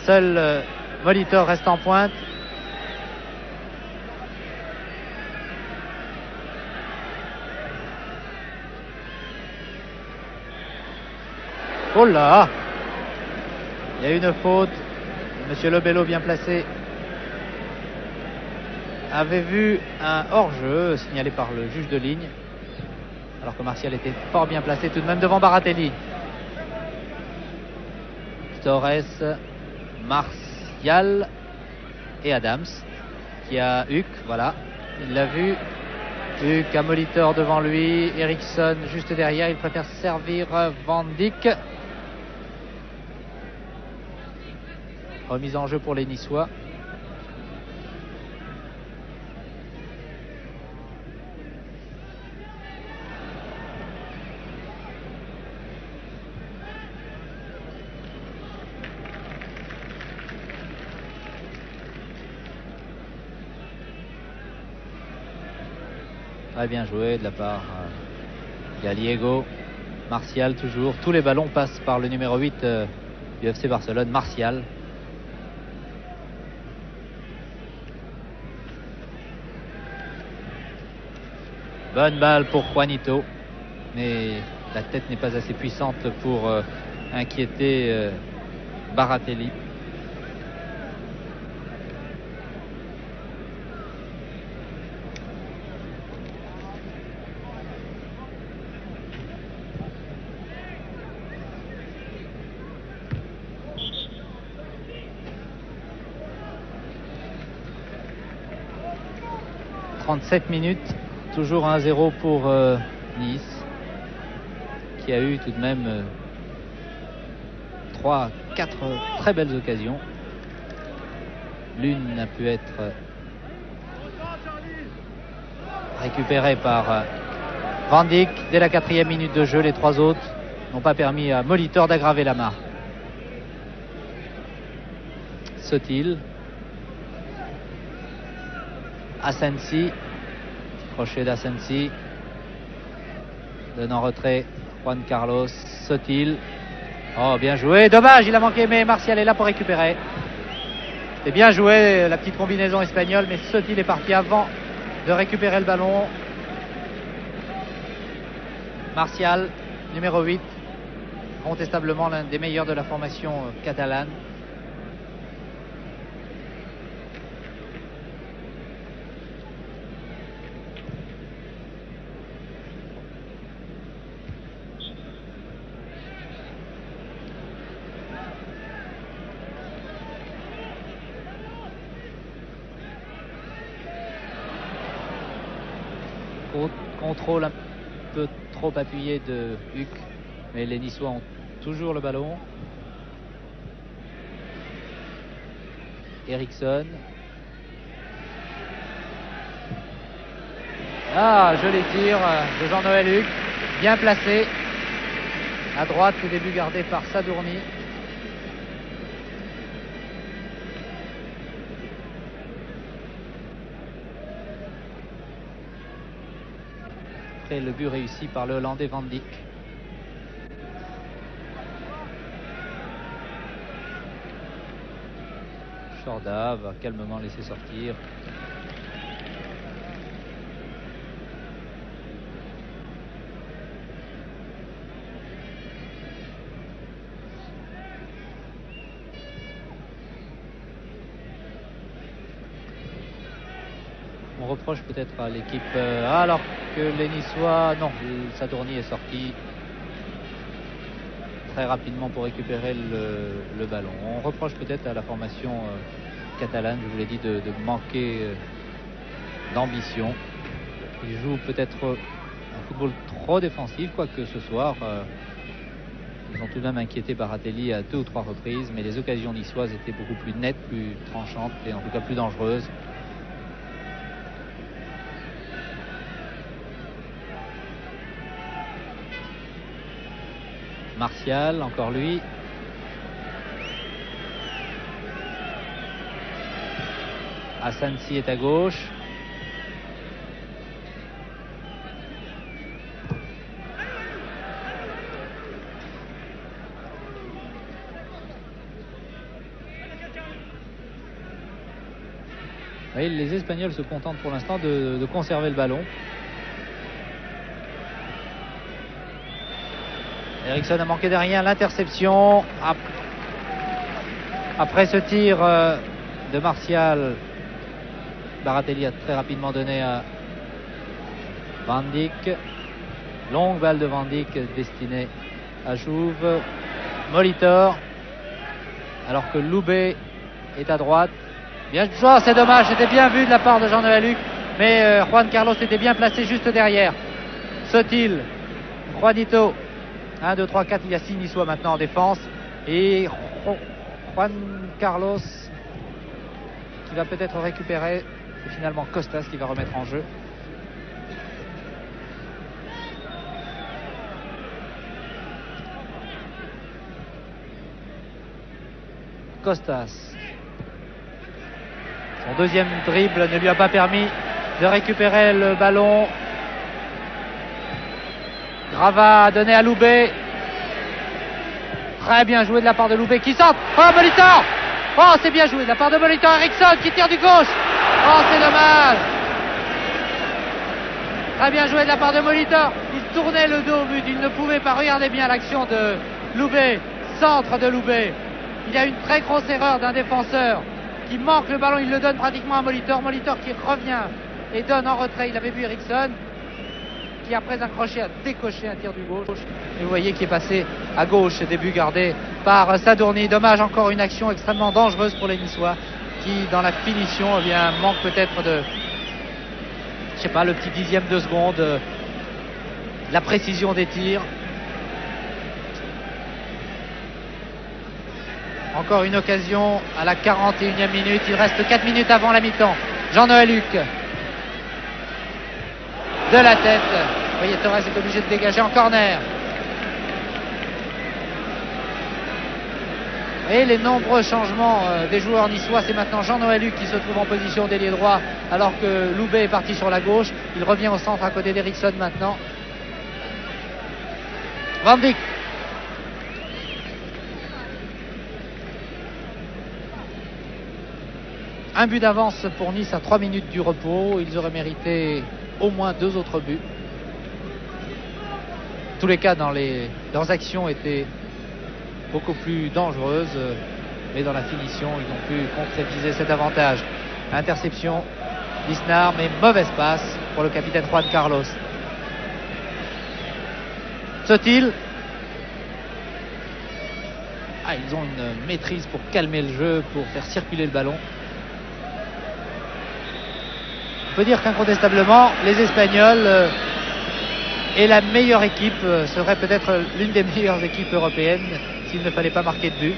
Seul Molitor reste en pointe. Oh là! Il y a une faute. Monsieur Lebello, bien placé, avait vu un hors-jeu signalé par le juge de ligne. Alors que Martial était fort bien placé tout de même devant Baratelli. Torres, Martial et Adams qui a Huck, voilà, il l'a vu. Huck a Molitor devant lui, Eriksson juste derrière, il préfère servir Van Dijk. Remise en jeu pour les Niçois. Très bien joué de la part Gallego. Martial toujours. Tous les ballons passent par le numéro 8 du FC Barcelone, Martial. Bonne balle pour Juanito, mais la tête n'est pas assez puissante pour inquiéter Baratelli. « 37 minutes. Toujours 1-0 pour Nice, qui a eu tout de même 3-4 très belles occasions. L'une n'a pu être Récupéré par Van Dijk dès la 4e minute de jeu. Les 3 autres n'ont pas permis à Molitor d'aggraver la marque. Sotil, Asensi, crochet d'Asensi, donne en retrait Juan Carlos. Sotil, oh bien joué, dommage, il a manqué, mais Martial est là pour récupérer. C'est bien joué la petite combinaison espagnole, mais Sotil est parti avant de récupérer le ballon. Martial, numéro 8, incontestablement l'un des meilleurs de la formation catalane. Contrôle un peu trop appuyé de Huck, mais les Niçois ont toujours le ballon. Eriksson. Ah, joli tir de Jean-Noël Huck, bien placé. À droite, au début gardé par Sadourny. Après le but réussi par le Hollandais Van Dijk. Chorda va calmement laisser sortir. On reproche peut-être à l'équipe, alors que les Niçois, non, Sadourny est sorti très rapidement pour récupérer le ballon. On reproche peut-être à la formation catalane, je vous l'ai dit, de manquer d'ambition. Ils jouent peut-être un football trop défensif, quoique ce soir, ils ont tout de même inquiété Baratelli à 2 ou 3 reprises, mais les occasions niçoises étaient beaucoup plus nettes, plus tranchantes et en tout cas plus dangereuses. Martial, encore lui. Asensi est à gauche. Oui, les Espagnols se contentent pour l'instant de conserver le ballon. Eriksson a manqué de rien, l'interception. Après ce tir de Martial, Baratelli a très rapidement donné à Van Dijk. Longue balle de Van Dijk destinée à Jouve. Molitor, alors que Loubet est à droite. Bien joué, c'est dommage, c'était bien vu de la part de Jean-Noël Huck, mais Juan Carlos était bien placé juste derrière. Sotil, Juanito. 1, 2, 3, 4, il y a 6 Niçois maintenant en défense. Et Juan Carlos qui va peut-être récupérer. Et finalement Costas qui va remettre en jeu. Costas. Son deuxième dribble ne lui a pas permis de récupérer le ballon. Grava a donné à Loubet. Très bien joué de la part de Loubet qui centre. Oh, Molitor! Oh, c'est bien joué de la part de Molitor. Eriksson qui tire du gauche. Oh, c'est dommage. Très bien joué de la part de Molitor. Il tournait le dos au but. Il ne pouvait pas. Regardez bien l'action de Loubet. Centre de Loubet. Il y a une très grosse erreur d'un défenseur qui manque le ballon. Il le donne pratiquement à Molitor. Molitor qui revient et donne en retrait. Il avait vu Eriksson, qui après un crochet a décoché un tir du gauche. Et vous voyez qui est passé à gauche, début gardé par Sadourny. Dommage, encore une action extrêmement dangereuse pour les Niçois qui dans la finition eh bien, manque peut-être de, je sais pas, le petit dixième de seconde, la précision des tirs. Encore une occasion à la 41e minute, il reste 4 minutes avant la mi-temps. Jean-Noël Huck. de la tête. Vous voyez, Torres est obligé de dégager en corner. Et les nombreux changements des joueurs niçois, c'est maintenant Jean-Noël Luc qui se trouve en position d'ailier droit alors que Loubet est parti sur la gauche. Il revient au centre à côté d'Eriksson maintenant. Van Dijk. Un but d'avance pour Nice à 3 minutes du repos. Ils auraient mérité au moins 2 autres buts. En tous les cas, leurs actions étaient beaucoup plus dangereuses, mais dans la finition, ils ont pu concrétiser cet avantage. Interception d'Isnard, mais mauvaise passe pour le capitaine Juan Carlos. Sotil. Ils ont une maîtrise pour calmer le jeu, pour faire circuler le ballon. On peut dire qu'incontestablement, les Espagnols et la meilleure équipe serait peut-être l'une des meilleures équipes européennes s'il ne fallait pas marquer de but.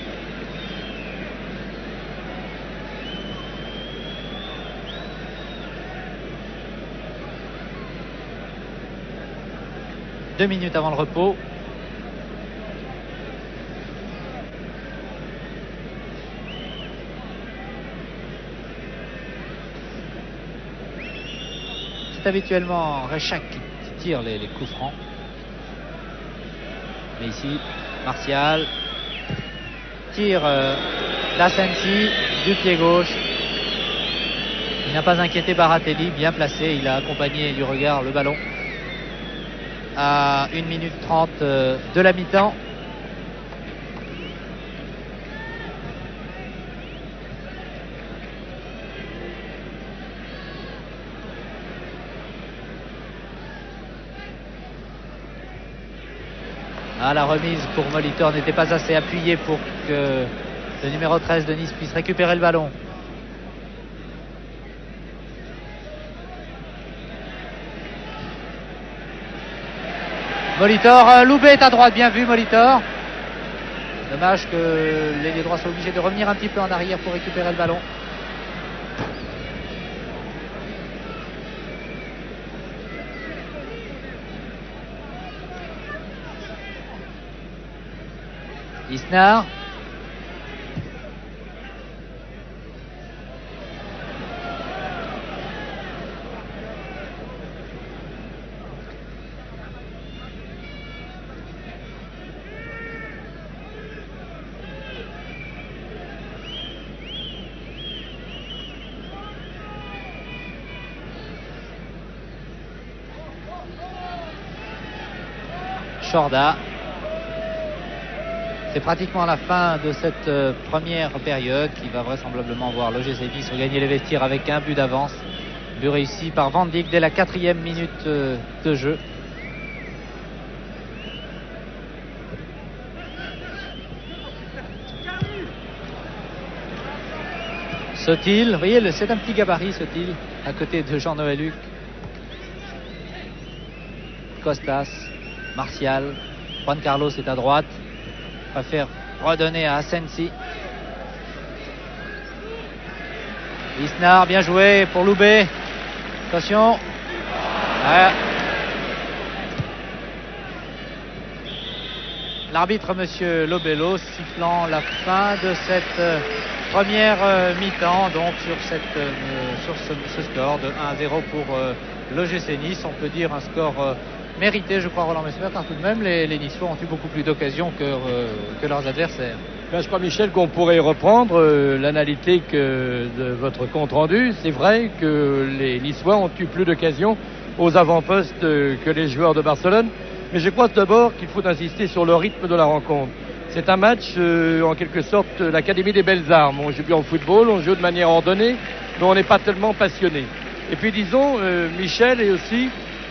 Deux minutes avant le repos. C'est habituellement Rechac qui tire les coups francs. Mais ici, Martial tire d'Asensi du pied gauche. Il n'a pas inquiété Baratelli, bien placé. Il a accompagné du regard le ballon à 1 minute 30 de la mi-temps. La remise pour Molitor n'était pas assez appuyée pour que le numéro 13 de Nice puisse récupérer le ballon. Molitor, Loubet est à droite, bien vu Molitor. Dommage que l'ailier droit soit obligé de revenir un petit peu en arrière pour récupérer le ballon. Isnard. Chorda. C'est pratiquement la fin de cette première période qui va vraisemblablement voir l'OGC Nice regagner les vestiaires avec un but d'avance. But réussi par Van Dijk dès la 4e minute de jeu. Sotil, vous voyez, c'est un petit gabarit Sotil à côté de Jean-Noël Luc. Costas, Martial, Juan Carlos est à droite. Préfère redonner à Asensi. Isnard, bien joué pour Loubet. Attention. Ouais. L'arbitre, monsieur Lobello, sifflant la fin de cette première mi-temps, donc sur ce score de 1-0 pour l'OGC Nice. On peut dire un score mérité, je crois, Roland Mesmer, car tout de même les Niçois ont eu beaucoup plus d'occasions que leurs adversaires.
Ben, je crois, Michel, qu'on pourrait reprendre l'analytique de votre compte-rendu. C'est vrai que les Niçois ont eu plus d'occasions aux avant-postes que les joueurs de Barcelone. Mais je crois d'abord qu'il faut insister sur le rythme de la rencontre. C'est un match, en quelque sorte, l'Académie des Belles Armes. On joue bien au football, on joue de manière ordonnée, mais on n'est pas tellement passionné. Et puis, disons, Michel est aussi...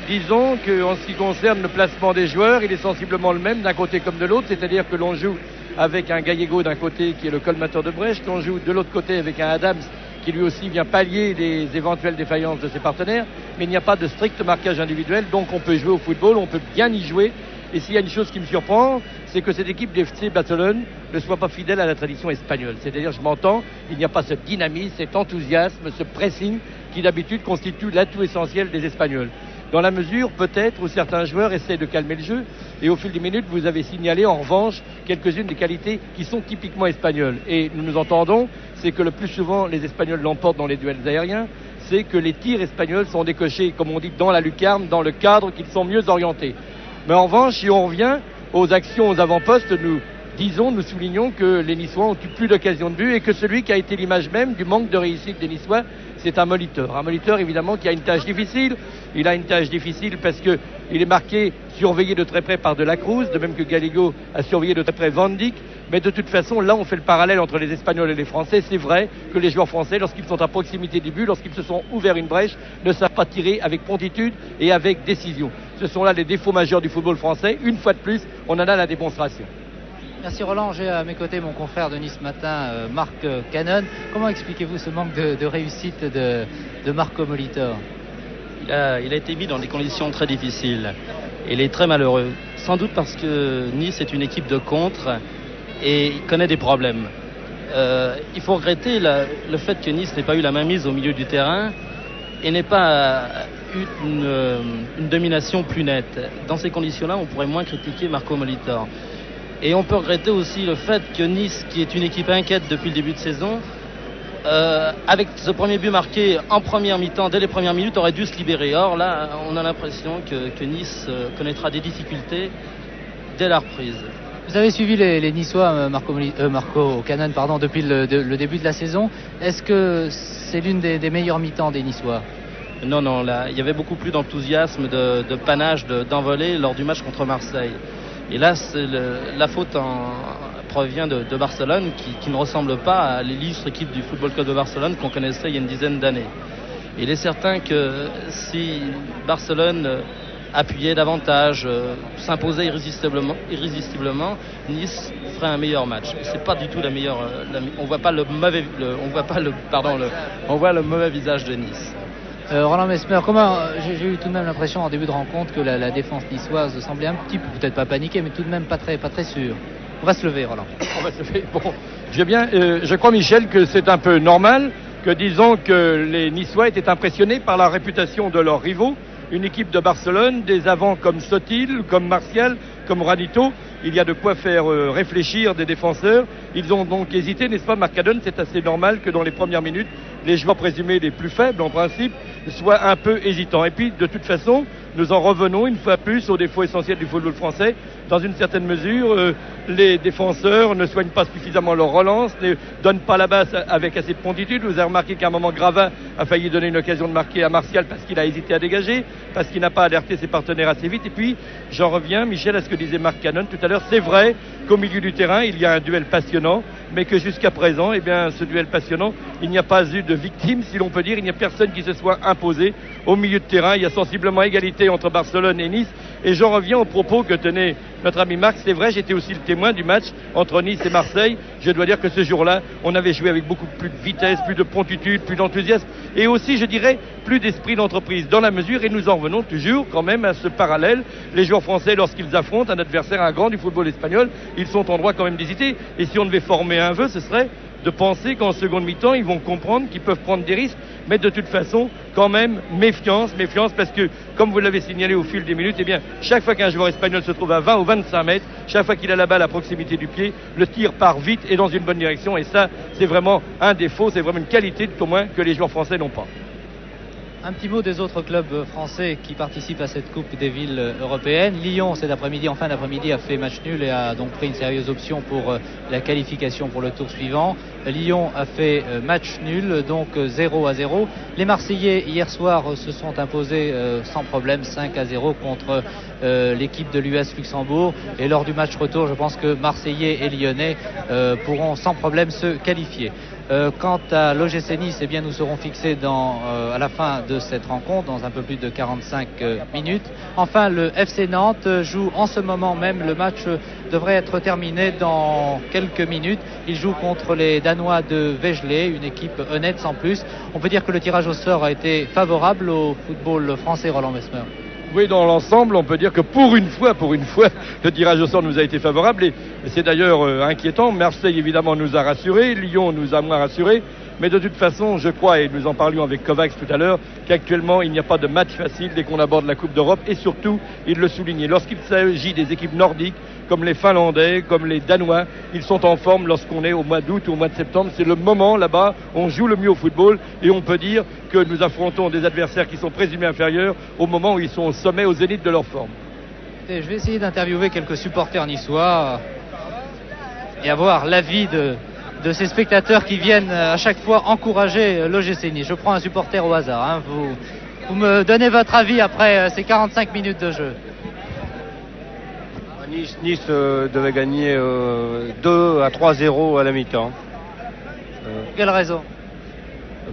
Disons qu'en ce qui concerne le placement des joueurs, il est sensiblement le même d'un côté comme de l'autre, c'est-à-dire que l'on joue avec un Gallego d'un côté qui est le colmateur de Brest, on joue de l'autre côté avec un Adams qui lui aussi vient pallier les éventuelles défaillances de ses partenaires, mais il n'y a pas de strict marquage individuel, donc on peut jouer au football, on peut bien y jouer. Et s'il y a une chose qui me surprend, c'est que cette équipe d'FC Barcelone ne soit pas fidèle à la tradition espagnole. C'est-à-dire, je m'entends, il n'y a pas ce dynamisme, cet enthousiasme, ce pressing qui d'habitude constitue l'atout essentiel des Espagnols. dans la mesure peut-être où certains joueurs essaient de calmer le jeu. Et au fil des minutes, vous avez signalé en revanche quelques-unes des qualités qui sont typiquement espagnoles. Et nous entendons, c'est que le plus souvent les Espagnols l'emportent dans les duels aériens, c'est que les tirs espagnols sont décochés, comme on dit, dans la lucarne, dans le cadre, qu'ils sont mieux orientés. Mais en revanche, si on revient aux actions aux avant-postes, nous soulignons que les Niçois ont eu plus d'occasions de but et que celui qui a été l'image même du manque de réussite des Niçois, c'est un Molitor. Un Molitor, évidemment, qui a une tâche difficile. Il a une tâche difficile parce qu'il est marqué, surveillé de très près par De la Cruz, de même que Gallego a surveillé de très près Van Dijk. Mais de toute façon, là, on fait le parallèle entre les Espagnols et les Français. C'est vrai que les joueurs français, lorsqu'ils sont à proximité du but, lorsqu'ils se sont ouverts une brèche, ne savent pas tirer avec promptitude et avec décision. Ce sont là les défauts majeurs du football français. Une fois de plus, on en a la démonstration.
Merci Roland, j'ai à mes côtés mon confrère de Nice Matin, Marc Cannon. Comment expliquez-vous ce manque de réussite de Marco Molitor?
Il a été mis dans des conditions très difficiles. Il est très malheureux. Sans doute parce que Nice est une équipe de contre et il connaît des problèmes. Il faut regretter le fait que Nice n'ait pas eu la mainmise au milieu du terrain et n'ait pas eu une domination plus nette. Dans ces conditions-là, on pourrait moins critiquer Marco Molitor. Et on peut regretter aussi le fait que Nice, qui est une équipe inquiète depuis le début de saison, avec ce premier but marqué en première mi-temps, dès les premières minutes, aurait dû se libérer. Or là, on a l'impression que Nice connaîtra des difficultés dès la reprise.
Vous avez suivi les Niçois, Marco Cannon, depuis le début de la saison. Est-ce que c'est l'une des meilleures mi-temps des Niçois?
Non, là, il y avait beaucoup plus d'enthousiasme, de panache, d'envolée lors du match contre Marseille. Et là, la faute provient de Barcelone qui ne ressemble pas à l'illustre équipe du Football Club de Barcelone qu'on connaissait il y a une dizaine d'années. Il est certain que si Barcelone appuyait davantage, s'imposait irrésistiblement, Nice ferait un meilleur match. C'est pas du tout la meilleure. On voit le mauvais visage de Nice.
Roland Messmer, j'ai eu tout de même l'impression en début de rencontre que la défense niçoise semblait un petit peu, peut-être pas paniquée, mais tout de même pas très sûre. On va se lever, Roland.
On va se lever. Bon, je crois, Michel, que c'est un peu normal que disons que les Niçois étaient impressionnés par la réputation de leurs rivaux. Une équipe de Barcelone, des avants comme Sotil, comme Martial, comme Ranito. Il y a de quoi faire réfléchir des défenseurs. Ils ont donc hésité, n'est-ce pas, Marc Cannon? C'est assez normal que dans les premières minutes, les joueurs présumés les plus faibles, en principe, soient un peu hésitants. Et puis, de toute façon, nous en revenons une fois plus au défaut essentiel du football français. Dans une certaine mesure, les défenseurs ne soignent pas suffisamment leur relance, ne donnent pas la basse avec assez de promptitude. Vous avez remarqué qu'à un moment, Gravin a failli donner une occasion de marquer à Martial parce qu'il a hésité à dégager, parce qu'il n'a pas alerté ses partenaires assez vite. Et puis, j'en reviens, Michel, à ce que disait Marc Cannon tout à l'heure. C'est vrai qu'au milieu du terrain, il y a un duel passionnant, mais que jusqu'à présent, ce duel passionnant, il n'y a pas eu de victime, si l'on peut dire. Il n'y a personne qui se soit imposé au milieu de terrain. Il y a sensiblement égalité entre Barcelone et Nice. Et j'en reviens aux propos que tenait notre ami Marc. C'est vrai, j'étais aussi le témoin du match entre Nice et Marseille. Je dois dire que ce jour-là, on avait joué avec beaucoup plus de vitesse, plus de promptitude, plus d'enthousiasme et aussi, je dirais, plus d'esprit d'entreprise dans la mesure, et nous en revenons toujours quand même à ce parallèle. Les joueurs français, lorsqu'ils affrontent un adversaire, un grand du football espagnol, ils sont en droit quand même d'hésiter. Et si on devait former un vœu, ce serait de penser qu'en seconde mi-temps, ils vont comprendre qu'ils peuvent prendre des risques, mais de toute façon, quand même, méfiance, parce que, comme vous l'avez signalé au fil des minutes, chaque fois qu'un joueur espagnol se trouve à 20 ou 25 mètres, chaque fois qu'il a la balle à proximité du pied, le tir part vite et dans une bonne direction, et ça, c'est vraiment un défaut, c'est vraiment une qualité, au moins, que les joueurs français n'ont pas.
Un petit mot des autres clubs français qui participent à cette Coupe des villes européennes. Lyon, en fin d'après-midi, a fait match nul et a donc pris une sérieuse option pour la qualification pour le tour suivant. Lyon a fait match nul, donc 0-0. Les Marseillais, hier soir, se sont imposés sans problème 5-0 contre l'équipe de l'US Luxembourg. Et lors du match retour, je pense que Marseillais et Lyonnais pourront sans problème se qualifier. Quant à l'OGC Nice, nous serons fixés à la fin de cette rencontre, dans un peu plus de 45 minutes. Enfin, le FC Nantes joue en ce moment même. Le match devrait être terminé dans quelques minutes. Il joue contre les Danois de Végelé, une équipe honnête sans plus. On peut dire que le tirage au sort a été favorable au football français, Roland Messmer.
Oui, dans l'ensemble, on peut dire que pour une fois, le tirage au sort nous a été favorable et c'est d'ailleurs inquiétant. Marseille, évidemment, nous a rassurés. Lyon nous a moins rassurés. Mais de toute façon, je crois, et nous en parlions avec Kovacs tout à l'heure, qu'actuellement, il n'y a pas de match facile dès qu'on aborde la Coupe d'Europe. Et surtout, il le soulignait, lorsqu'il s'agit des équipes nordiques, comme les Finlandais, comme les Danois, ils sont en forme lorsqu'on est au mois d'août ou au mois de septembre. C'est le moment là-bas, on joue le mieux au football et on peut dire que nous affrontons des adversaires qui sont présumés inférieurs au moment où ils sont au sommet, au zénith de leur forme.
Et je vais essayer d'interviewer quelques supporters niçois et avoir l'avis de ces spectateurs qui viennent à chaque fois encourager l'OGC Nice. Je prends un supporter au hasard. Hein. Vous me donnez votre avis après ces 45 minutes de jeu.
Nice devait gagner 2 à 3-0 à la mi-temps.
Quelle raison?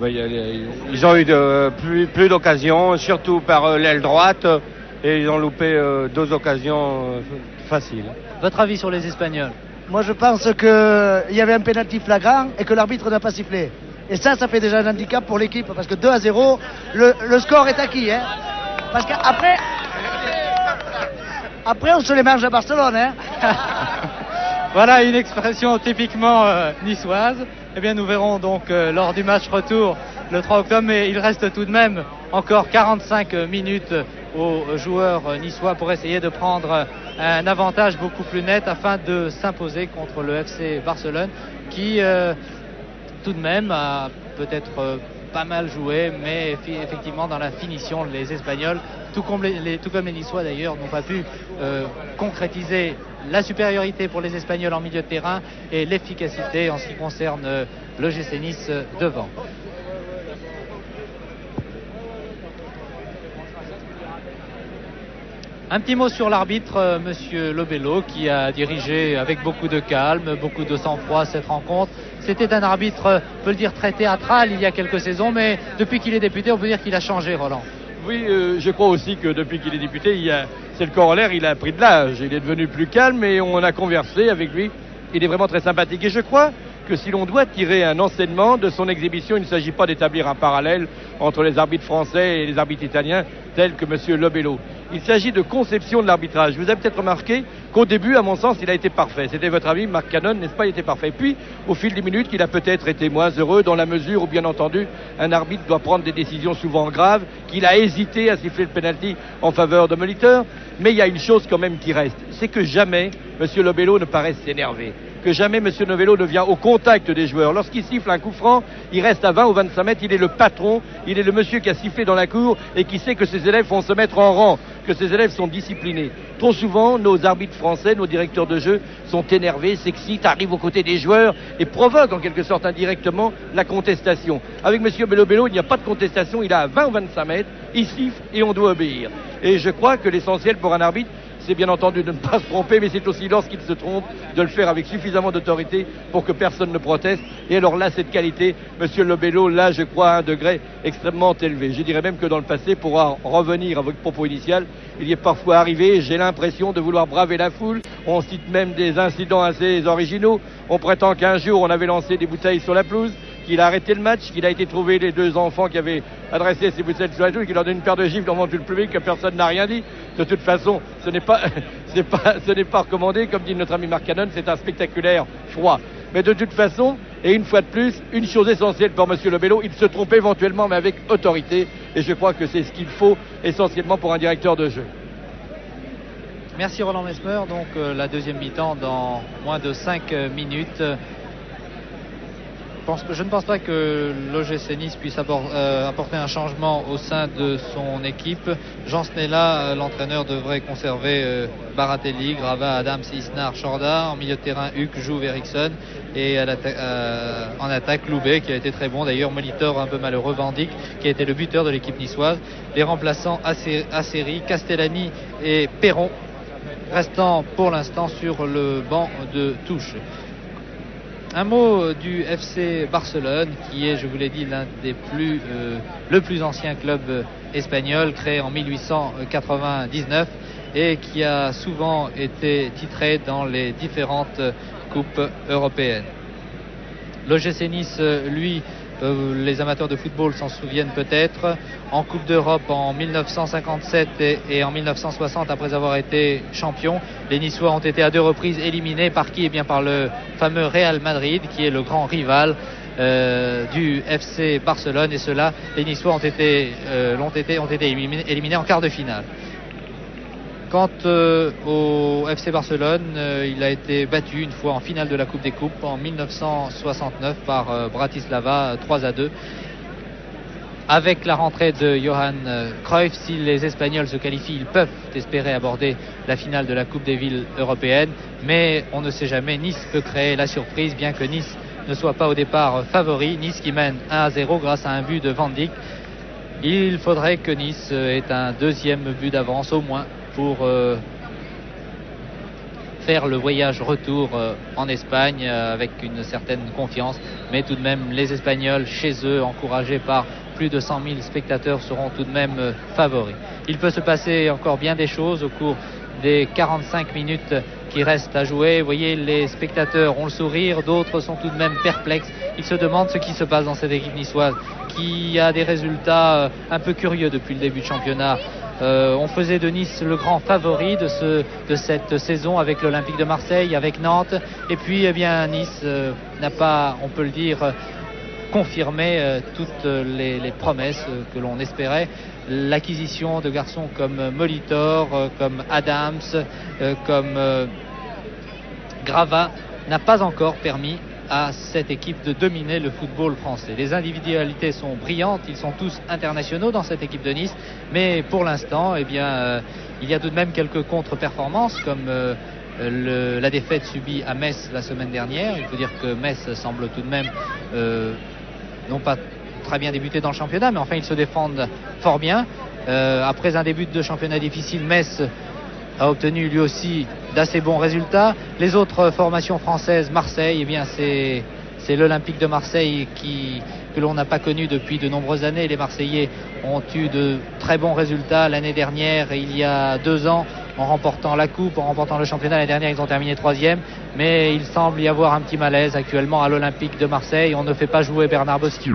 Ils ont eu plus d'occasions, surtout par l'aile droite, et ils ont loupé 2 occasions faciles.
Votre avis sur les Espagnols?
Moi, je pense qu'il y avait un pénalty flagrant et que l'arbitre n'a pas sifflé. Et ça fait déjà un handicap pour l'équipe, parce que 2-0, le score est acquis. Hein. Parce qu'après, on se les mange à Barcelone. Hein.
Voilà une expression typiquement niçoise. Eh bien, nous verrons donc lors du match retour le 3 octobre, mais il reste tout de même encore 45 minutes aux joueurs niçois pour essayer de prendre un avantage beaucoup plus net afin de s'imposer contre le FC Barcelone qui tout de même a peut-être pas mal joué, mais effectivement dans la finition les Espagnols, tout comme les Niçois d'ailleurs, n'ont pas pu concrétiser la supériorité pour les Espagnols en milieu de terrain et l'efficacité en ce qui concerne l'OGC Nice devant. Un petit mot sur l'arbitre, monsieur Lobello, qui a dirigé avec beaucoup de calme, beaucoup de sang-froid cette rencontre. C'était un arbitre, on peut le dire, très théâtral il y a quelques saisons, mais depuis qu'il est député, on peut dire qu'il a changé, Roland.
Oui, je crois aussi que depuis qu'il est député, c'est le corollaire, il a pris de l'âge. Il est devenu plus calme et on a conversé avec lui. Il est vraiment très sympathique. Et je crois que si l'on doit tirer un enseignement de son exhibition, il ne s'agit pas d'établir un parallèle entre les arbitres français et les arbitres italiens, tels que M. Lobello. Il s'agit de conception de l'arbitrage. Vous avez peut-être remarqué qu'au début, à mon sens, il a été parfait. C'était votre avis, Marc Cannon, n'est-ce pas? Il était parfait. Puis, au fil des minutes, il a peut-être été moins heureux dans la mesure où, bien entendu, un arbitre doit prendre des décisions souvent graves, qu'il a hésité à siffler le penalty en faveur de Molitor. Mais il y a une chose quand même qui reste, c'est que jamais M. Lobello ne paraît s'énerver. Que jamais M. Lobello ne vient au contact des joueurs. Lorsqu'il siffle un coup franc, il reste à 20 ou 25 mètres, il est le patron, il est le monsieur qui a sifflé dans la cour et qui sait que ses élèves vont se mettre en rang, que ses élèves sont disciplinés. Trop souvent, nos arbitres français, nos directeurs de jeu sont énervés, s'excitent, arrivent aux côtés des joueurs et provoquent en quelque sorte indirectement la contestation. Avec M. Lobello, il n'y a pas de contestation, il est à 20 ou 25 mètres, il siffle et on doit obéir. Et je crois que l'essentiel pour un arbitre, c'est bien entendu de ne pas se tromper, mais c'est aussi lorsqu'il se trompe de le faire avec suffisamment d'autorité pour que personne ne proteste. Et alors là, cette qualité, M. Lobello, là, je crois, à un degré extrêmement élevé. Je dirais même que dans le passé, pour en revenir à votre propos initial, il y est parfois arrivé, j'ai l'impression, de vouloir braver la foule. On cite même des incidents assez originaux. On prétend qu'un jour, on avait lancé des bouteilles sur la pelouse, qu'il a arrêté le match, qu'il a été trouver les 2 enfants qui avaient adressé ces bouteilles sur la pelouse, qu'il leur donne une paire de gifles devant tout le public, que personne n'a rien dit. De toute façon, ce n'est pas recommandé, comme dit notre ami Marc Cannon, c'est un spectaculaire froid. Mais de toute façon, et une fois de plus, une chose essentielle pour M. Lobello, il se trompe éventuellement, mais avec autorité, et je crois que c'est ce qu'il faut essentiellement pour un directeur de jeu.
Merci Roland Mesmer, donc la deuxième mi-temps dans moins de 5 minutes. Je ne pense pas que l'OGC Nice puisse apporter un changement au sein de son équipe. Jean Snella, l'entraîneur, devrait conserver Baratelli, Grava, Adams, Isnar, Chorda. En milieu de terrain, Huck, Jouve, Eriksson. Et en attaque, Loubet, qui a été très bon. D'ailleurs, Molitor, un peu malheureux, Van Dijk, qui a été le buteur de l'équipe niçoise. Les remplaçants, Aceri, Castellani et Perron, restant pour l'instant sur le banc de touche. Un mot du FC Barcelone, qui est, je vous l'ai dit, le plus ancien club espagnol, créé en 1899 et qui a souvent été titré dans les différentes coupes européennes. L'OGC Nice, lui, les amateurs de football s'en souviennent peut-être, en Coupe d'Europe en 1957 et en 1960, après avoir été champions, les Niçois ont été à 2 reprises éliminés par qui? Eh bien par le fameux Real Madrid, qui est le grand rival du FC Barcelone, et ceux-là, les Niçois ont été éliminés en quart de finale. Quant au FC Barcelone, il a été battu une fois en finale de la Coupe des Coupes en 1969 par Bratislava 3-2. Avec la rentrée de Johan Cruyff, si les Espagnols se qualifient, ils peuvent espérer aborder la finale de la Coupe des villes européennes. Mais on ne sait jamais, Nice peut créer la surprise, bien que Nice ne soit pas au départ favori. Nice qui mène 1-0 grâce à un but de Van Dijk. Il faudrait que Nice ait un deuxième but d'avance au moins pour faire le voyage retour en Espagne avec une certaine confiance. Mais tout de même, les Espagnols, chez eux, encouragés par plus de 100 000 spectateurs, seront tout de même favoris. Il peut se passer encore bien des choses au cours des 45 minutes qui restent à jouer. Vous voyez, les spectateurs ont le sourire, d'autres sont tout de même perplexes. Ils se demandent ce qui se passe dans cette équipe niçoise, qui a des résultats un peu curieux depuis le début du championnat. On faisait de Nice le grand favori de cette saison avec l'Olympique de Marseille, avec Nantes. Et puis, eh bien, Nice n'a pas, on peut le dire, confirmé toutes les promesses que l'on espérait. L'acquisition de garçons comme Molitor, comme Adams, comme Grava n'a pas encore permis à cette équipe de dominer le football français. Les individualités sont brillantes, ils sont tous internationaux dans cette équipe de Nice, mais pour l'instant, eh bien, il y a tout de même quelques contre-performances, comme la défaite subie à Metz la semaine dernière. Il faut dire que Metz semble tout de même non pas très bien débuté dans le championnat, mais enfin ils se défendent fort bien. Après un début de championnat difficile, Metz a obtenu lui aussi d'assez bons résultats. Les autres formations françaises, Marseille, eh bien c'est l'Olympique de Marseille que l'on n'a pas connu depuis de nombreuses années. Les Marseillais ont eu de très bons résultats l'année dernière et il y a 2 ans en remportant la coupe, en remportant le championnat. L'année dernière ils ont terminé 3e, mais il semble y avoir un petit malaise actuellement à l'Olympique de Marseille. On ne fait pas jouer Bernard Boschi.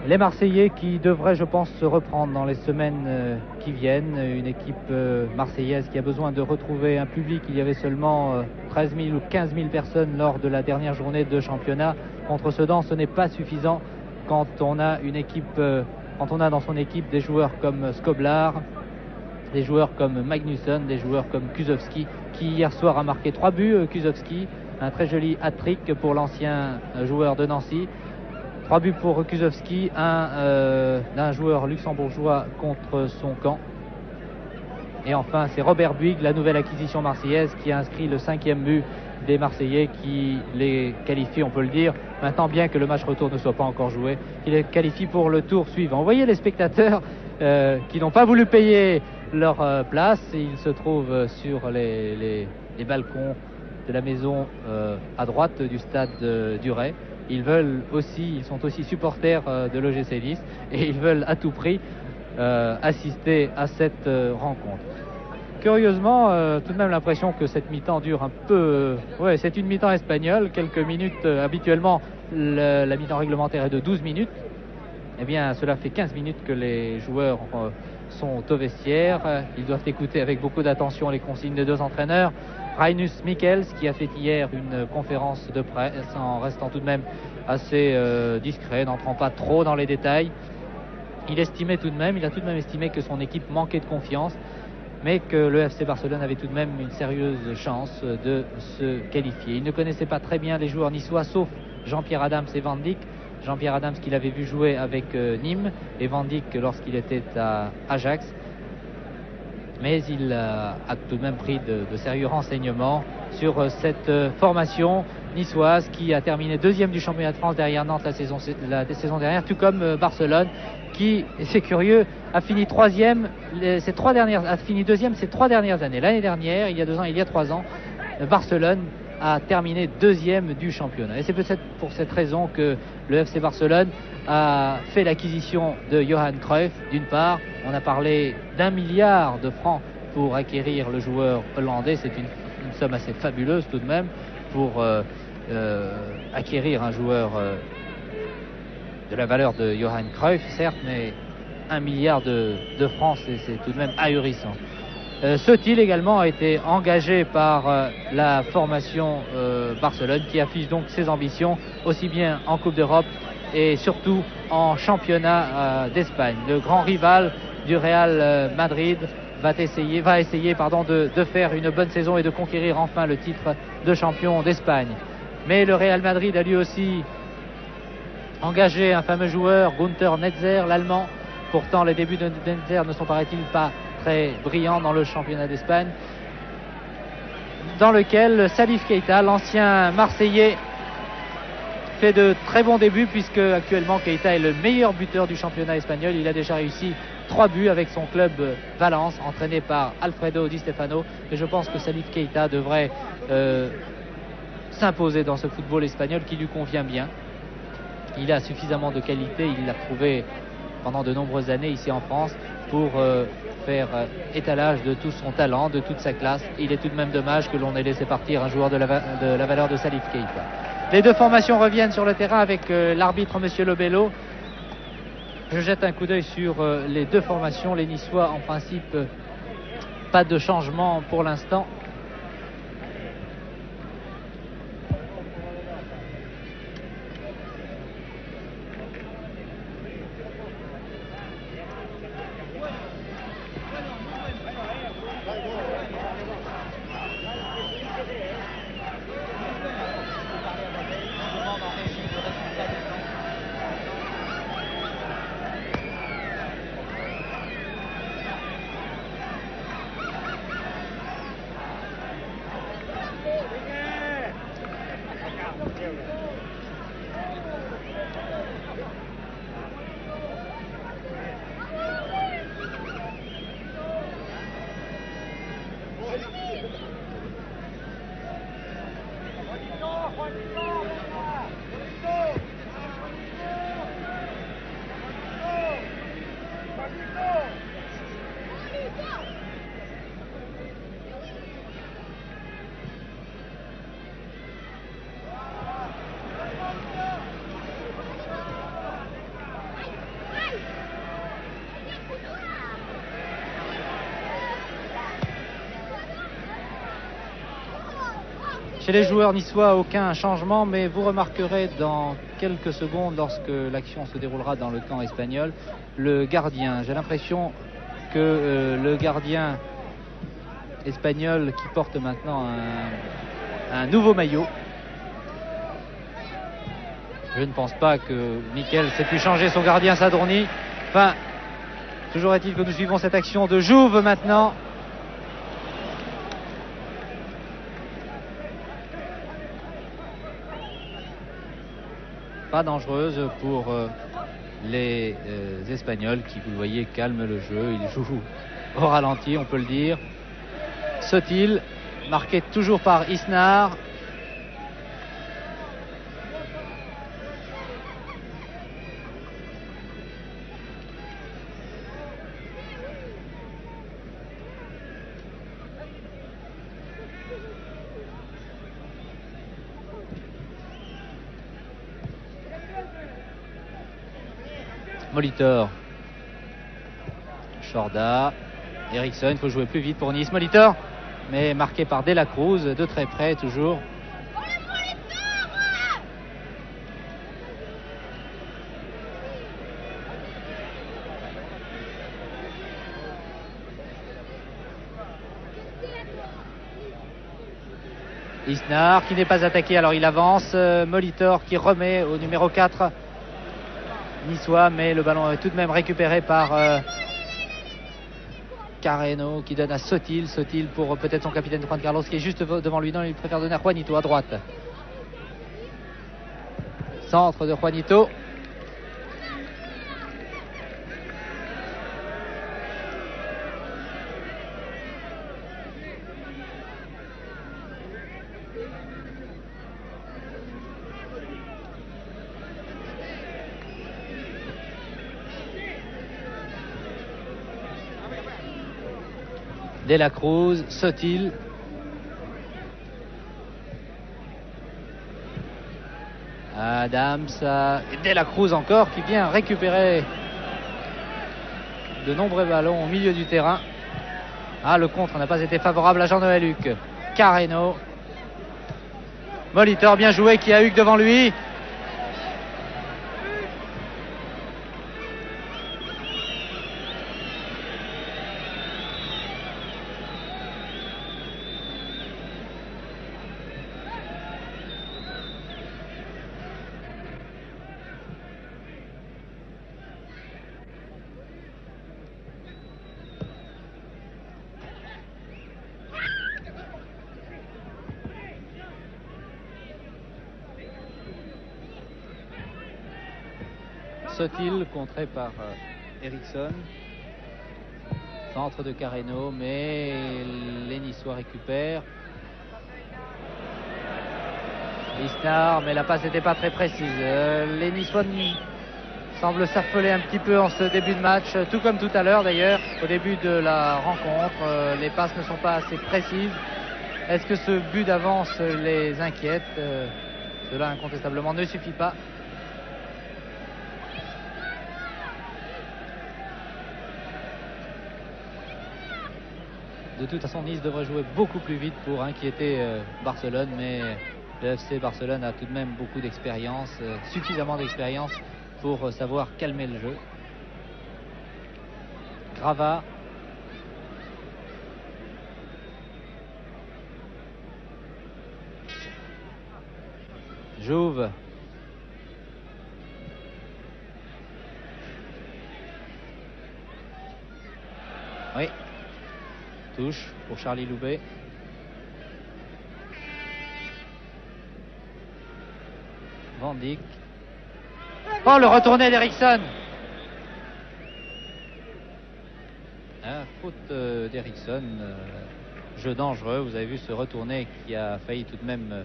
Les Marseillais qui devraient, je pense, se reprendre dans les semaines qui viennent. Une équipe marseillaise qui a besoin de retrouver un public. Il y avait seulement 13 000 ou 15 000 personnes lors de la dernière journée de championnat. Contre Sedan, ce n'est pas suffisant quand on a une équipe, quand on a dans son équipe des joueurs comme Skoblar, des joueurs comme Magnusson, des joueurs comme Kusowski, qui hier soir a marqué 3 buts. Kusowski, un très joli hat-trick pour l'ancien joueur de Nancy. 3 buts pour Kusowski, un d'un joueur luxembourgeois contre son camp. Et enfin, c'est Robert Buig, la nouvelle acquisition marseillaise, qui a inscrit le 5e but des Marseillais, qui les qualifie, on peut le dire, maintenant, bien que le match retour ne soit pas encore joué, qui les qualifie pour le tour suivant. Vous voyez les spectateurs qui n'ont pas voulu payer leur place. Ils se trouvent sur les balcons de la maison à droite du stade du Ray. Ils sont aussi supporters de l'OGC Nice et ils veulent à tout prix assister à cette rencontre. Curieusement, tout de même l'impression que cette mi-temps dure un peu... ouais, c'est une mi-temps espagnole, quelques minutes. Habituellement, la mi-temps réglementaire est de 12 minutes. Eh bien, cela fait 15 minutes que les joueurs sont au vestiaire. Ils doivent écouter avec beaucoup d'attention les consignes des 2 entraîneurs. Reinus Michels, qui a fait hier une conférence de presse en restant tout de même assez discret, n'entrant pas trop dans les détails. Il a tout de même estimé que son équipe manquait de confiance, mais que le FC Barcelone avait tout de même une sérieuse chance de se qualifier. Il ne connaissait pas très bien les joueurs niçois, sauf Jean-Pierre Adams et Van Dijk. Jean-Pierre Adams qu'il avait vu jouer avec Nîmes et Van Dijk lorsqu'il était à Ajax. Mais il a tout de même pris de sérieux renseignements sur cette formation niçoise qui a terminé 2e du championnat de France derrière Nantes la saison dernière, tout comme Barcelone qui, c'est curieux, a fini 3e a fini 2e ces 3 dernières années. L'année dernière, il y a 2 ans, il y a 3 ans, Barcelone a terminé 2e du championnat. Et c'est peut-être pour cette raison que le FC Barcelone a fait l'acquisition de Johan Cruyff. D'une part, on a parlé d'1 milliard de francs pour acquérir le joueur hollandais. C'est une somme assez fabuleuse tout de même pour acquérir un joueur de la valeur de Johan Cruyff, certes, mais 1 milliard de francs, c'est tout de même ahurissant. Sotil également a été engagé par la formation Barcelone, qui affiche donc ses ambitions aussi bien en Coupe d'Europe et surtout en championnat d'Espagne. Le grand rival du Real Madrid va essayer de faire une bonne saison et de conquérir enfin le titre de champion d'Espagne. Mais le Real Madrid a lui aussi engagé un fameux joueur, Günther Netzer, l'Allemand. Pourtant, les débuts de Netzer ne sont, paraît-il, pas très brillants dans le championnat d'Espagne, dans lequel Salif Keita, l'ancien Marseillais, fait de très bons débuts, puisque actuellement Keita est le meilleur buteur du championnat espagnol. Il a déjà réussi 3 buts avec son club Valence, entraîné par Alfredo Di Stefano, et je pense que Salif Keita devrait s'imposer dans ce football espagnol qui lui convient bien. Il a suffisamment de qualité, il l'a prouvé pendant de nombreuses années ici en France, pour faire étalage de tout son talent, de toute sa classe. Il est tout de même dommage que l'on ait laissé partir un joueur de la valeur de Salif Keita. Les deux formations reviennent sur le terrain avec l'arbitre Monsieur Lobello. Je jette un coup d'œil sur les deux formations. Les Niçois, en principe, pas de changement pour l'instant. Chez les joueurs niçois, aucun changement, mais vous remarquerez dans quelques secondes, lorsque l'action se déroulera dans le camp espagnol, le gardien. J'ai l'impression que le gardien espagnol, qui porte maintenant un nouveau maillot, je ne pense pas que Mikel s'ait pu changer son gardien Sadorni. Enfin, toujours est-il que nous suivons cette action de Jouve maintenant. Pas dangereuse pour les Espagnols qui, vous le voyez, calment le jeu. Ils jouent au ralenti, on peut le dire. Sotil, marqué toujours par Isnar. Molitor, Chorda, Eriksson, il faut jouer plus vite pour Nice. Molitor, mais marqué par De La Cruz, de très près toujours. Isnar qui n'est pas attaqué, alors il avance. Molitor qui remet au numéro 4 niçois, mais le ballon est tout de même récupéré par Carreno, qui donne à Sotil. Sotil pour peut-être son capitaine Juan Carlos, qui est juste devant lui. Non, il préfère donner à Juanito à droite. Centre de Juanito. De La Cruz, Sotil. Adams, et De La Cruz encore, qui vient récupérer de nombreux ballons au milieu du terrain. Ah, le contre n'a pas été favorable à Jean-Noël Huc. Carreno. Molitor, bien joué, qui a Huc devant lui. Sotil contré par Eriksson. Centre de Carreno, mais les Niçois récupèrent. Lisnard, mais la passe n'était pas très précise. Les Niçois semblent s'affoler un petit peu en ce début de match, tout comme tout à l'heure d'ailleurs, au début de la rencontre. Les passes ne sont pas assez précises. Est-ce que ce but d'avance les inquiète? Cela incontestablement ne suffit pas. De toute façon, Nice devrait jouer beaucoup plus vite pour inquiéter Barcelone, mais le FC Barcelone a tout de même beaucoup d'expérience, suffisamment d'expérience pour savoir calmer le jeu. Grava. Jouve. Oui. Touche pour Charlie Loubet. Van Dijk. Oh, le retourné d'Eriksson. Faute d'Eriksson. Jeu dangereux. Vous avez vu ce retourné qui a failli tout de même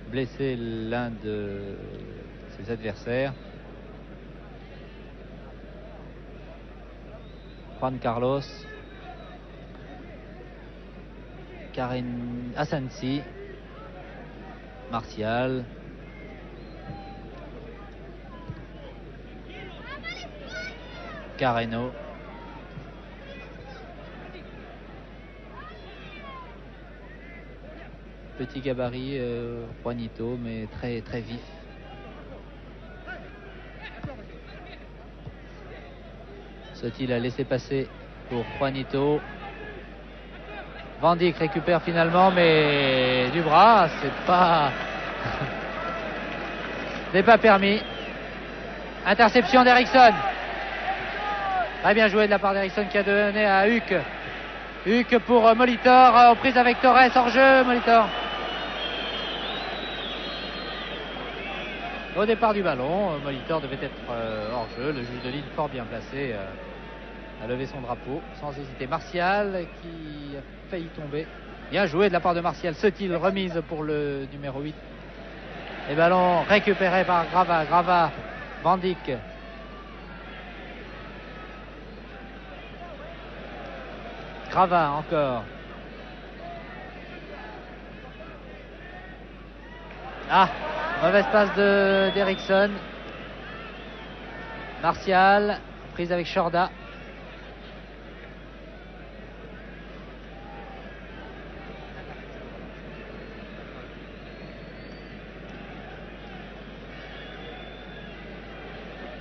blesser l'un de ses adversaires. Juan Carlos. Karen Asensi, Martial, Carreno, petit gabarit Juanito, mais très très vif. Sotil a laissé passer pour Juanito. Van Dijk récupère finalement, mais du bras, n'est pas permis. Interception d'Eriksson. Très bien joué de la part d'Eriksson qui a donné à Huc. Huc pour Molitor, en prise avec Torres, hors jeu, Molitor. Au départ du ballon, Molitor devait être hors jeu. Le juge de ligne fort bien placé a levé son drapeau sans hésiter. Martial qui a failli tomber. Bien joué de la part de Martial. Sotil, remise pour le numéro 8. Et ballon récupéré par Grava. Grava, Van Dijk. Grava encore. Ah, mauvaise passe d'Eriksson. Martial, prise avec Chorda.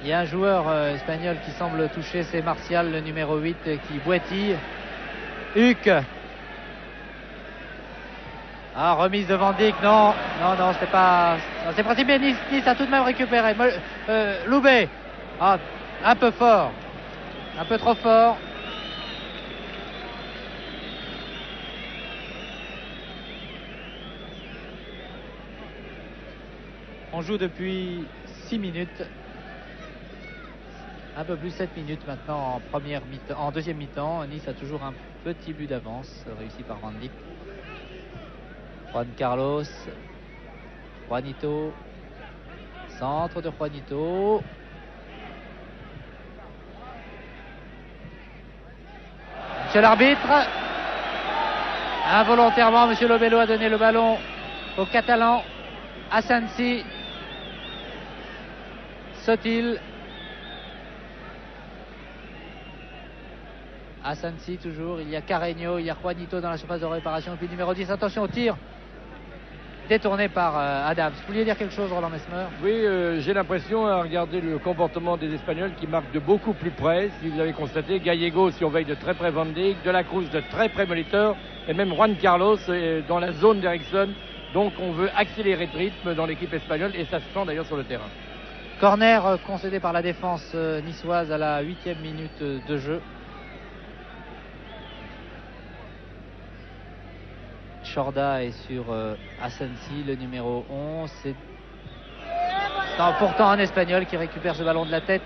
Il y a un joueur espagnol qui semble toucher, c'est Martial, le numéro 8, qui boitille. Huc. Ah, remise de Van Dijk, non, c'est pas... C'est précipité, Nice a tout de même récupéré. Loubet. Ah, un peu fort. Un peu trop fort. On joue depuis 6 minutes. Un peu plus 7 minutes maintenant en deuxième mi-temps. Nice a toujours un petit but d'avance réussi par Van Dijk. Juan Carlos. Juanito. Centre de Juanito. Monsieur l'arbitre. Involontairement, Monsieur Lobello a donné le ballon au Catalan. Asensi. Sotil. Asensi toujours, il y a Carreño, il y a Juanito dans la surface de réparation, et puis numéro 10, attention au tir détourné par Adams. Vous vouliez dire quelque chose, Roland Mesmer?
Oui, j'ai l'impression à regarder le comportement des Espagnols qui marquent de beaucoup plus près. Si vous avez constaté, Gallego surveille de très près Van Dijk, De la Cruz de très près Molitor, et même Juan Carlos est dans la zone d'Eriksson. Donc on veut accélérer le rythme dans l'équipe espagnole et ça se sent d'ailleurs sur le terrain.
Corner concédé par la défense niçoise à la 8e minute de jeu. Chorda est sur Asensi, le numéro 11. C'est pourtant un Espagnol qui récupère ce ballon de la tête.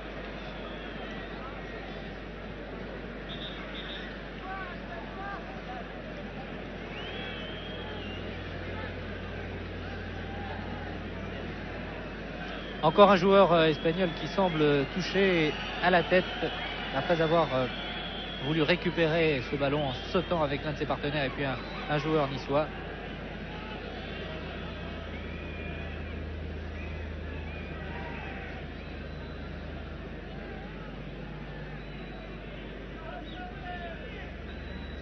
Encore un joueur espagnol qui semble touché à la tête après avoir voulu récupérer ce ballon en sautant avec l'un de ses partenaires et puis un joueur niçois.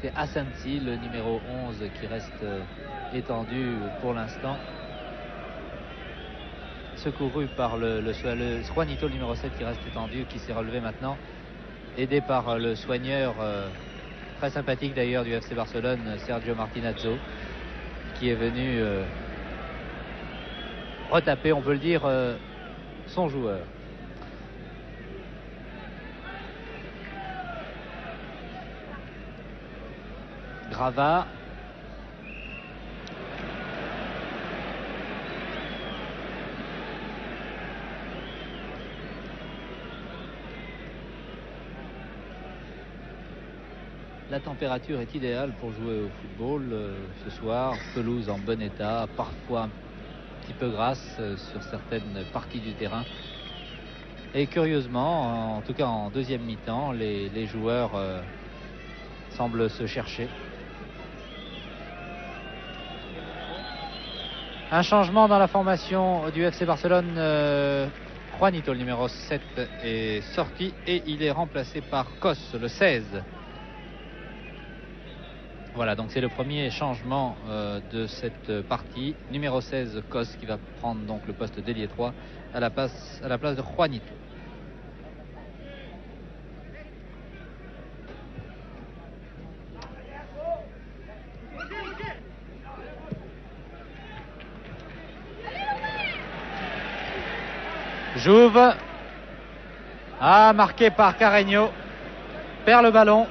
C'est Asensi, le numéro 11, qui reste étendu pour l'instant. Secouru par le Juanito, le numéro 7, qui reste étendu, qui s'est relevé maintenant, aidé par le soigneur très sympathique d'ailleurs du FC Barcelone, Sergio Martinazzo, qui est venu retaper, on peut le dire, son joueur. Grava. La température est idéale pour jouer au football ce soir. Pelouse en bon état, parfois un petit peu grasse sur certaines parties du terrain. Et curieusement, en tout cas en deuxième mi-temps, les joueurs semblent se chercher. Un changement dans la formation du FC Barcelone. Juanito, le numéro 7, est sorti et il est remplacé par Kos, le 16. Voilà, donc c'est le premier changement de cette partie. Numéro 16, Kos, qui va prendre donc le poste d'ailier 3 à la place de Juanito. Jouve. Marqué par Carreño. Perd le ballon.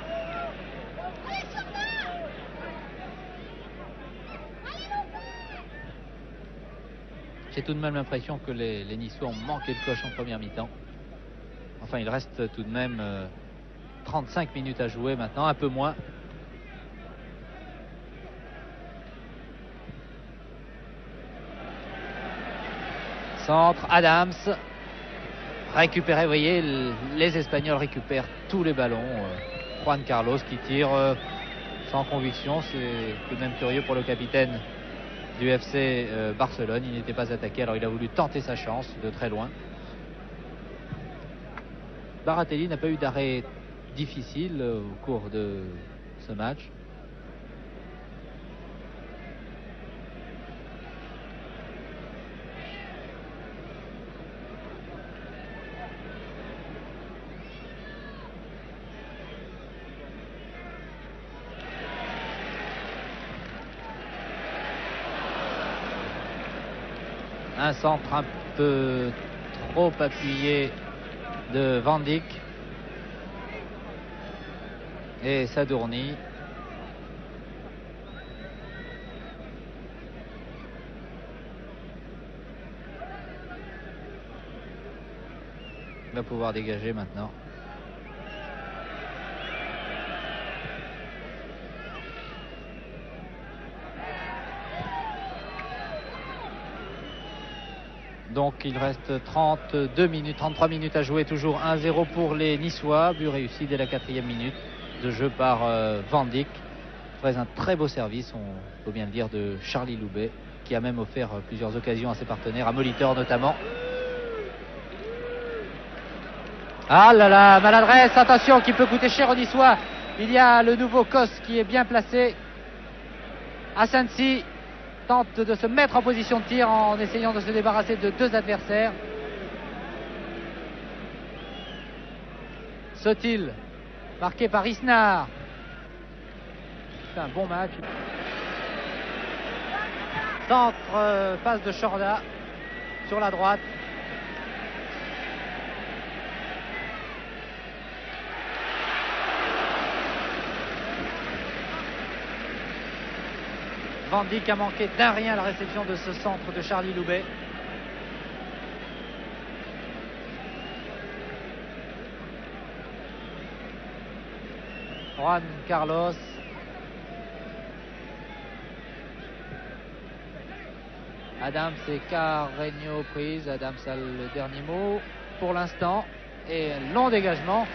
J'ai tout de même l'impression que les Niçois ont manqué de coche en première mi-temps. Enfin, il reste tout de même 35 minutes à jouer maintenant, un peu moins. Centre, Adams. Récupéré, vous voyez, les Espagnols récupèrent tous les ballons. Juan Carlos qui tire sans conviction. C'est tout de même curieux pour le capitaine du FC Barcelone. Il n'était pas attaqué, alors il a voulu tenter sa chance de très loin. Baratelli n'a pas eu d'arrêt difficile au cours de ce match. Un centre un peu trop appuyé de Van Dijk. Et Sadourny. Il va pouvoir dégager maintenant. Donc il reste 33 minutes à jouer, toujours 1-0 pour les Niçois. But réussi dès la 4e minute de jeu par Van Dijk. Après un très beau service, on peut bien le dire, de Charlie Loubet, qui a même offert plusieurs occasions à ses partenaires, à Molitor notamment. Ah là là, maladresse, attention, qui peut coûter cher aux Niçois. Il y a le nouveau Kos qui est bien placé. Asensi tente de se mettre en position de tir en essayant de se débarrasser de 2 adversaires. Sotil, marqué par Isnar. C'est un bon match. Centre, passe de Chorda sur la droite. Van Dijk a manqué d'un rien la réception de ce centre de Charlie Loubet. Juan Carlos. Adams et Carreño prise. Adams a le dernier mot pour l'instant. Et un long dégagement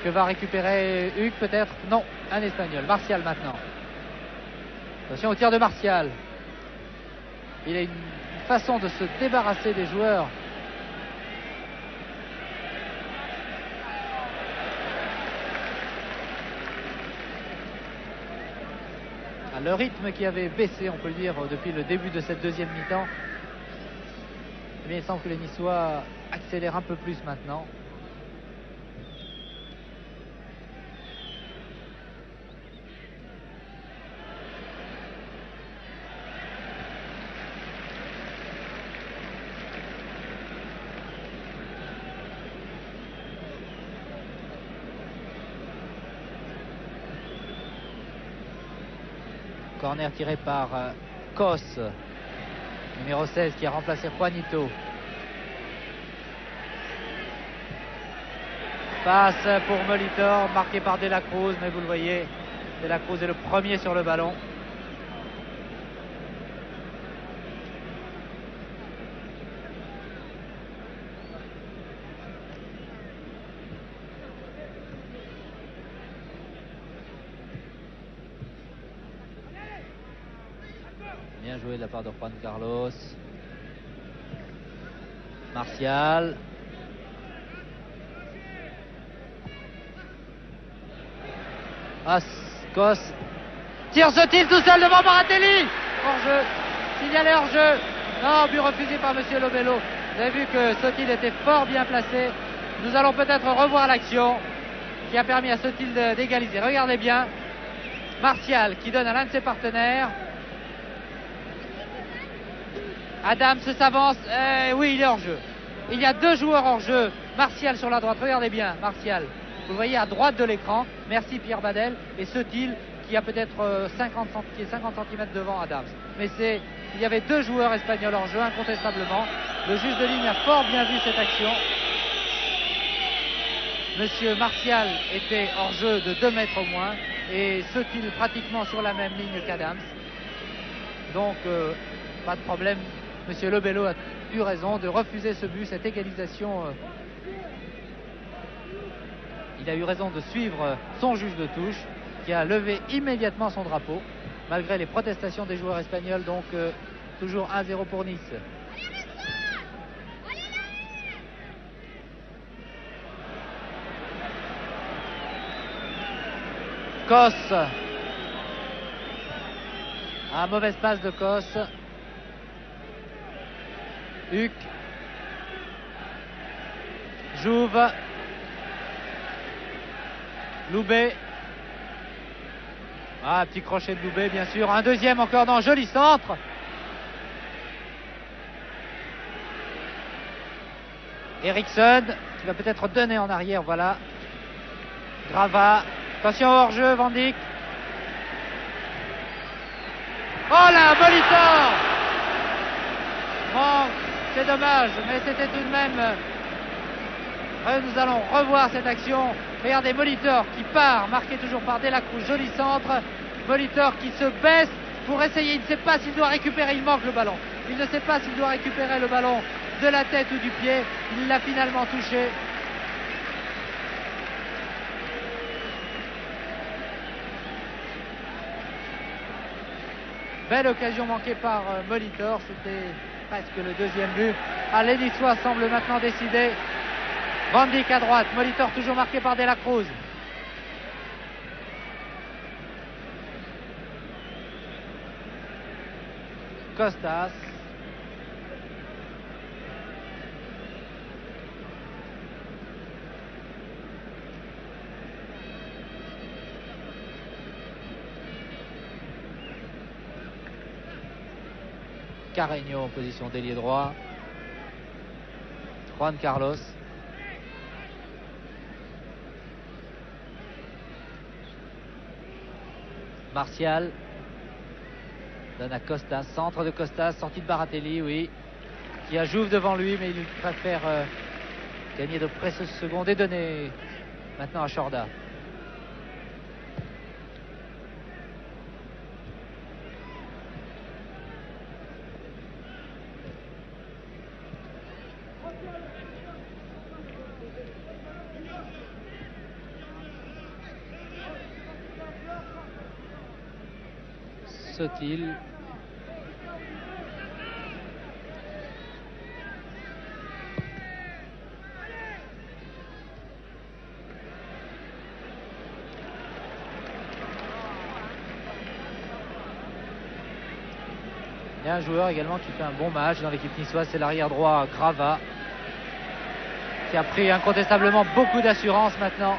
que va récupérer Hugues peut-être. Non, un Espagnol. Martial maintenant. Attention au tir de Martial. Il a une façon de se débarrasser des joueurs. Le rythme qui avait baissé, on peut le dire, depuis le début de cette deuxième mi-temps. Mais il semble que les Niçois accélèrent un peu plus maintenant. Corner tiré par Kos, numéro 16, qui a remplacé Juanito. Passe pour Molitor, marqué par De La Cruz, mais vous le voyez, De La Cruz est le premier sur le ballon. Bien joué de la part de Juan Carlos. Martial. Kos. Tire Sotil tout seul devant Baratelli. Hors-jeu. Signalé hors-jeu. Non, but refusé par Monsieur Lobello. Vous avez vu que Sotil était fort bien placé. Nous allons peut-être revoir l'action qui a permis à Sotil d'égaliser. Regardez bien. Martial qui donne à l'un de ses partenaires. Adams s'avance. Oui, il est hors jeu. Il y a 2 joueurs hors jeu. Martial sur la droite. Regardez bien, Martial. Vous le voyez à droite de l'écran. Merci Pierre Badel. Et Sotil qui a peut-être 50 cm devant Adams. Mais il y avait 2 joueurs espagnols hors jeu, incontestablement. Le juge de ligne a fort bien vu cette action. Monsieur Martial était hors jeu de 2 mètres au moins. Et Sotil pratiquement sur la même ligne qu'Adams. Donc, pas de problème. Monsieur Lobello a eu raison de refuser ce but, cette égalisation. Il a eu raison de suivre son juge de touche qui a levé immédiatement son drapeau malgré les protestations des joueurs espagnols. Donc toujours 1-0 pour Nice. Kos. Un mauvaise passe de Kos. Huck. Jouve. Loubet. Ah, petit crochet de Loubet, bien sûr. Un deuxième encore dans joli centre. Eriksson qui va peut-être donner en arrière, voilà. Grava. Attention hors-jeu, Van Dijk. Oh là, Molitor. Bon, c'est dommage, mais c'était tout de même... Nous allons revoir cette action. Regardez Molitor qui part, marqué toujours par De La Cruz, joli centre. Molitor qui se baisse pour essayer, il ne sait pas s'il doit récupérer, il manque le ballon. Il ne sait pas s'il doit récupérer le ballon de la tête ou du pied. Il l'a finalement touché. Belle occasion manquée par Molitor, c'était presque le deuxième but. Les Niçois semblent maintenant décider. Van Dijk à droite, Molitor toujours marqué par De La Cruz. Costas. Carreño en position d'ailier droit. Juan Carlos. Martial donne à Costas, centre de Costas, sortie de Baratelli, oui, qui a Jouve devant lui, mais il préfère gagner de précieuses secondes et donner maintenant à Chorda. Sotil. Il y a un joueur également qui fait un bon match dans l'équipe niçoise, c'est l'arrière droit Grava, qui a pris incontestablement beaucoup d'assurance maintenant.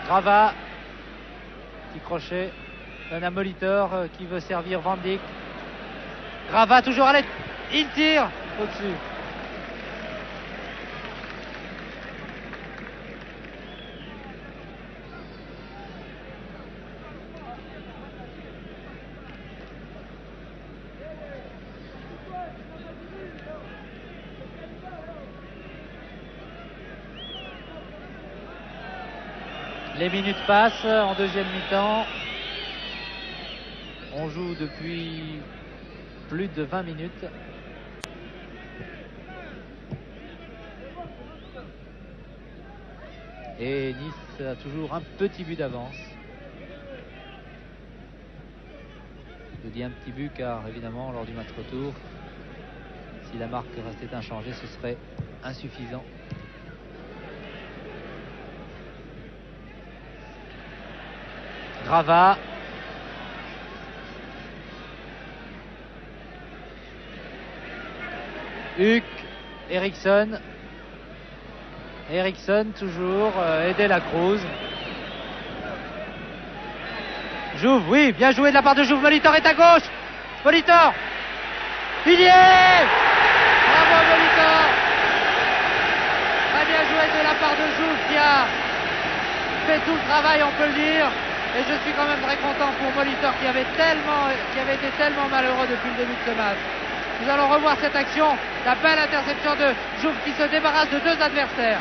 Grava, petit crochet. Donne à Molitor qui veut servir Van Dijk. Grava toujours à l'aide. Il tire au-dessus. Les minutes passent en deuxième mi-temps. On joue depuis plus de 20 minutes. Et Nice a toujours un petit but d'avance. Je dis un petit but car évidemment lors du match retour, si la marque restait inchangée, ce serait insuffisant. Grava. Huck, Eriksson toujours, et De La Cruz. Jouve, oui, bien joué de la part de Jouve. Molitor est à gauche. Molitor, il y est. Bravo Molitor. Très bien joué de la part de Jouve qui a fait tout le travail, on peut le dire. Et je suis quand même très content pour Molitor qui avait été tellement malheureux depuis le début de ce match. Nous allons revoir cette action, la belle interception de Jouve qui se débarrasse de deux adversaires.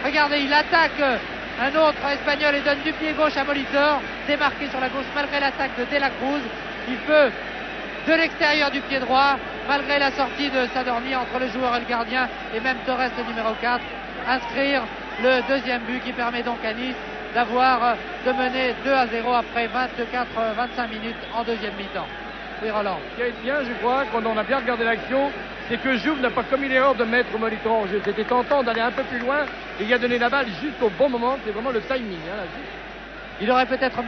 Regardez, il attaque un autre espagnol et donne du pied gauche à Molitor, démarqué sur la gauche malgré l'attaque de De La Cruz. Il peut, de l'extérieur du pied droit, malgré la sortie de Sadorni entre le joueur et le gardien, et même Torres le numéro 4, inscrire le deuxième but qui permet donc à Nice de mener 2-0 après 24-25 minutes en deuxième mi-temps. Oui, Roland.
Ce qui est bien, je crois, quand on a bien regardé l'action, c'est que Jouve n'a pas commis l'erreur de mettre Molitor en jeu. C'était tentant d'aller un peu plus loin et il a donné la balle juste au bon moment. C'est vraiment le timing. Là,
il aurait peut-être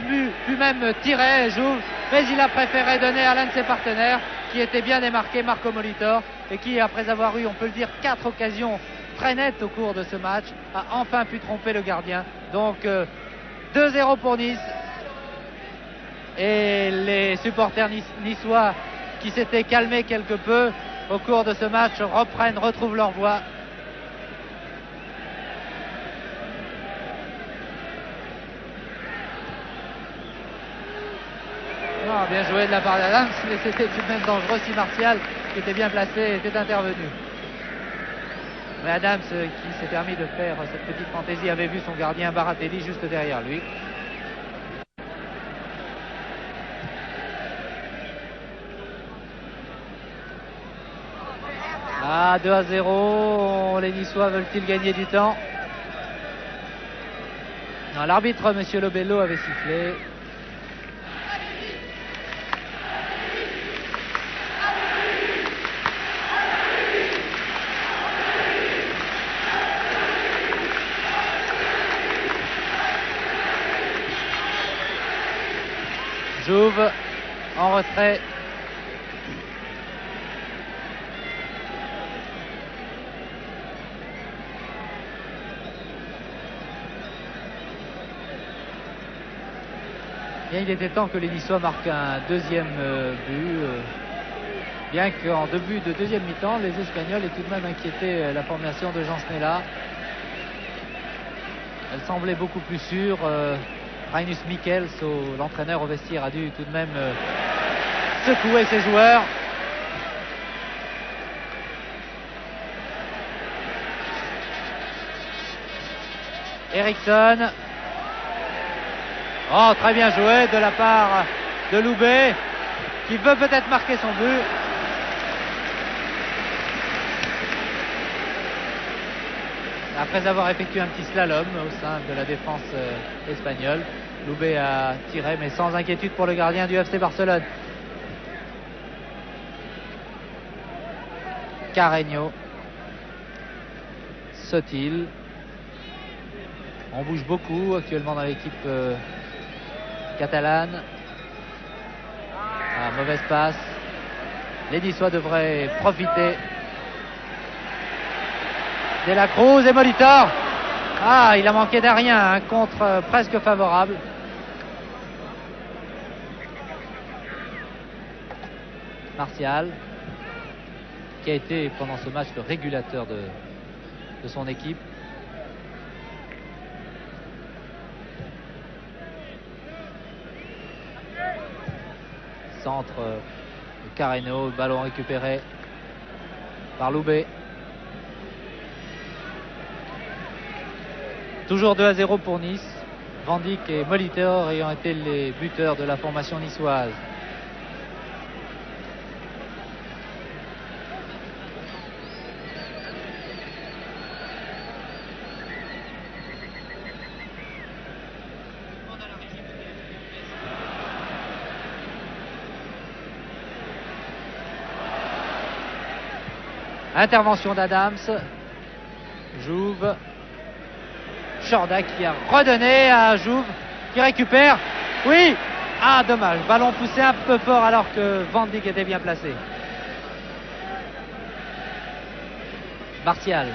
pu même tirer Jouve, mais il a préféré donner à l'un de ses partenaires qui était bien démarqué, Marco Molitor, et qui, après avoir eu, on peut le dire, 4 occasions très nettes au cours de ce match, a enfin pu tromper le gardien. Donc 2-0 pour Nice. Et les supporters niçois qui s'étaient calmés quelque peu au cours de ce match retrouvent leur voix. Bien joué de la part d'Adams, mais c'était tout de même dangereux si Martial, qui était bien placé, était intervenu. Mais Adams, qui s'est permis de faire cette petite fantaisie, avait vu son gardien Baratelli juste derrière lui. Ah, 2-0, les Niçois veulent-ils gagner du temps? Non, l'arbitre, monsieur Lobello, avait sifflé. Jouve en retrait. Bien, il était temps que les Niçois marquent un deuxième but. Bien qu'en début de deuxième mi-temps, les Espagnols aient tout de même inquiété la formation de Jean Snella. Elle semblait beaucoup plus sûre. Reinus Michels, l'entraîneur au vestiaire, a dû tout de même secouer ses joueurs. Eriksson. Oh, très bien joué de la part de Loubet, qui veut peut-être marquer son but. Après avoir effectué un petit slalom au sein de la défense espagnole, Loubet a tiré, mais sans inquiétude pour le gardien du FC Barcelone. Carreño. Sotil. On bouge beaucoup actuellement dans l'équipe catalane. Mauvaise passe. Les Niçois devraient profiter. De la Cruz et Molitor. Il a manqué de rien, un contre presque favorable. Martial, qui a été pendant ce match le régulateur de son équipe. Centre de Carreño, ballon récupéré par Loubet. Toujours 2-0 pour Nice. Van Dijk et Molitor ayant été les buteurs de la formation niçoise. Intervention d'Adams. Jouve. Jorda qui a redonné à Jouve, qui récupère. Oui. Dommage. Ballon poussé un peu fort alors que Van Dijk était bien placé. Martial.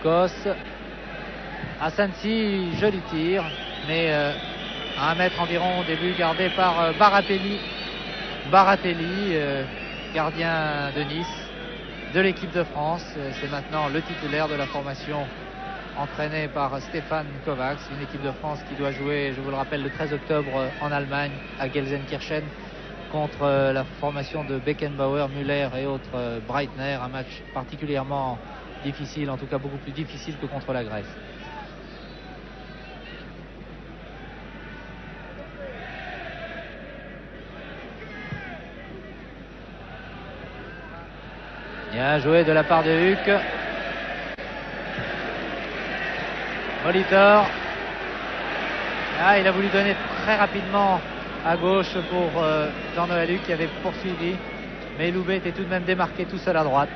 Kos. Asensi, joli tir, mais à 1 mètre environ au début, gardé par Baratelli. Baratelli, gardien de Nice, de l'équipe de France. C'est maintenant le titulaire de la formation entraînée par Stefan Kovacs, une équipe de France qui doit jouer, je vous le rappelle, le 13 octobre en Allemagne à Gelsenkirchen contre la formation de Beckenbauer, Müller et autres Breitner. Un match particulièrement difficile, en tout cas beaucoup plus difficile que contre la Grèce. Bien joué de la part de Huck. Molitor. Il a voulu donner très rapidement à gauche pour Jean-Noël Huck qui avait poursuivi. Mais Loubet était tout de même démarqué tout seul à droite.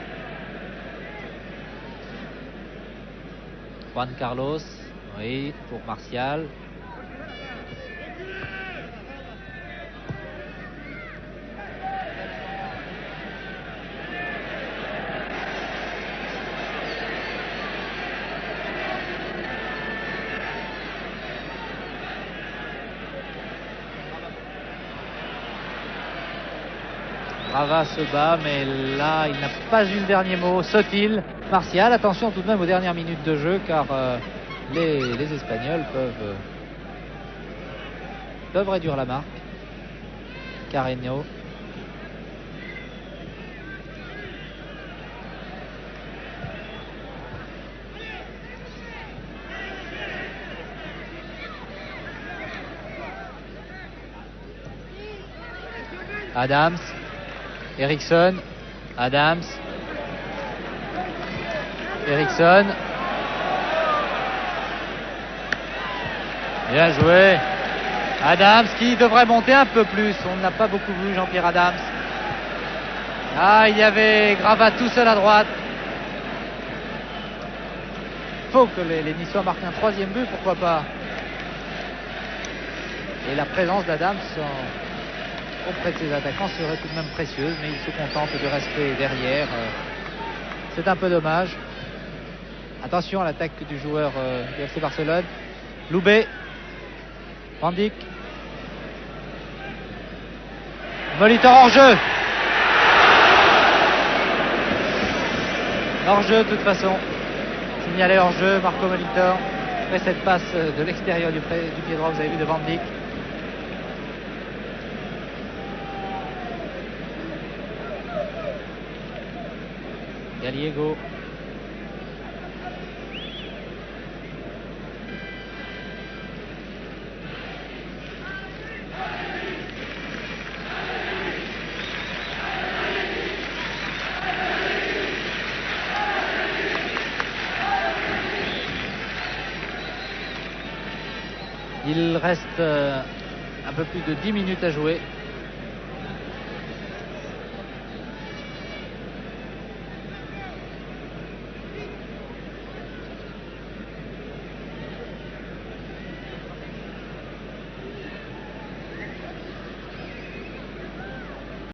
Juan Carlos. Oui, pour Martial. Rava se bat, mais là, il n'a pas eu le dernier mot. Sotil, Martial, attention tout de même aux dernières minutes de jeu, car les Espagnols peuvent réduire la marque. Carreño. Adams. Eriksson, Adams, Eriksson, bien joué, Adams qui devrait monter un peu plus. On n'a pas beaucoup vu Jean-Pierre Adams. Il y avait Grava tout seul à droite. Il faut que les Niçois marquent un 3e but, pourquoi pas. Et la présence d'Adams auprès de ses attaquants serait tout de même précieuse, mais il se contente de rester derrière. C'est un peu dommage. Attention à l'attaque du joueur du FC Barcelone. Loubet. Van Dijk. Molitor hors jeu. Hors jeu de toute façon. Signalé hors jeu, Marco Molitor. Après cette passe de l'extérieur du pied droit, vous avez vu, de Van Dijk. Gallego. Il reste un peu plus de 10 minutes à jouer.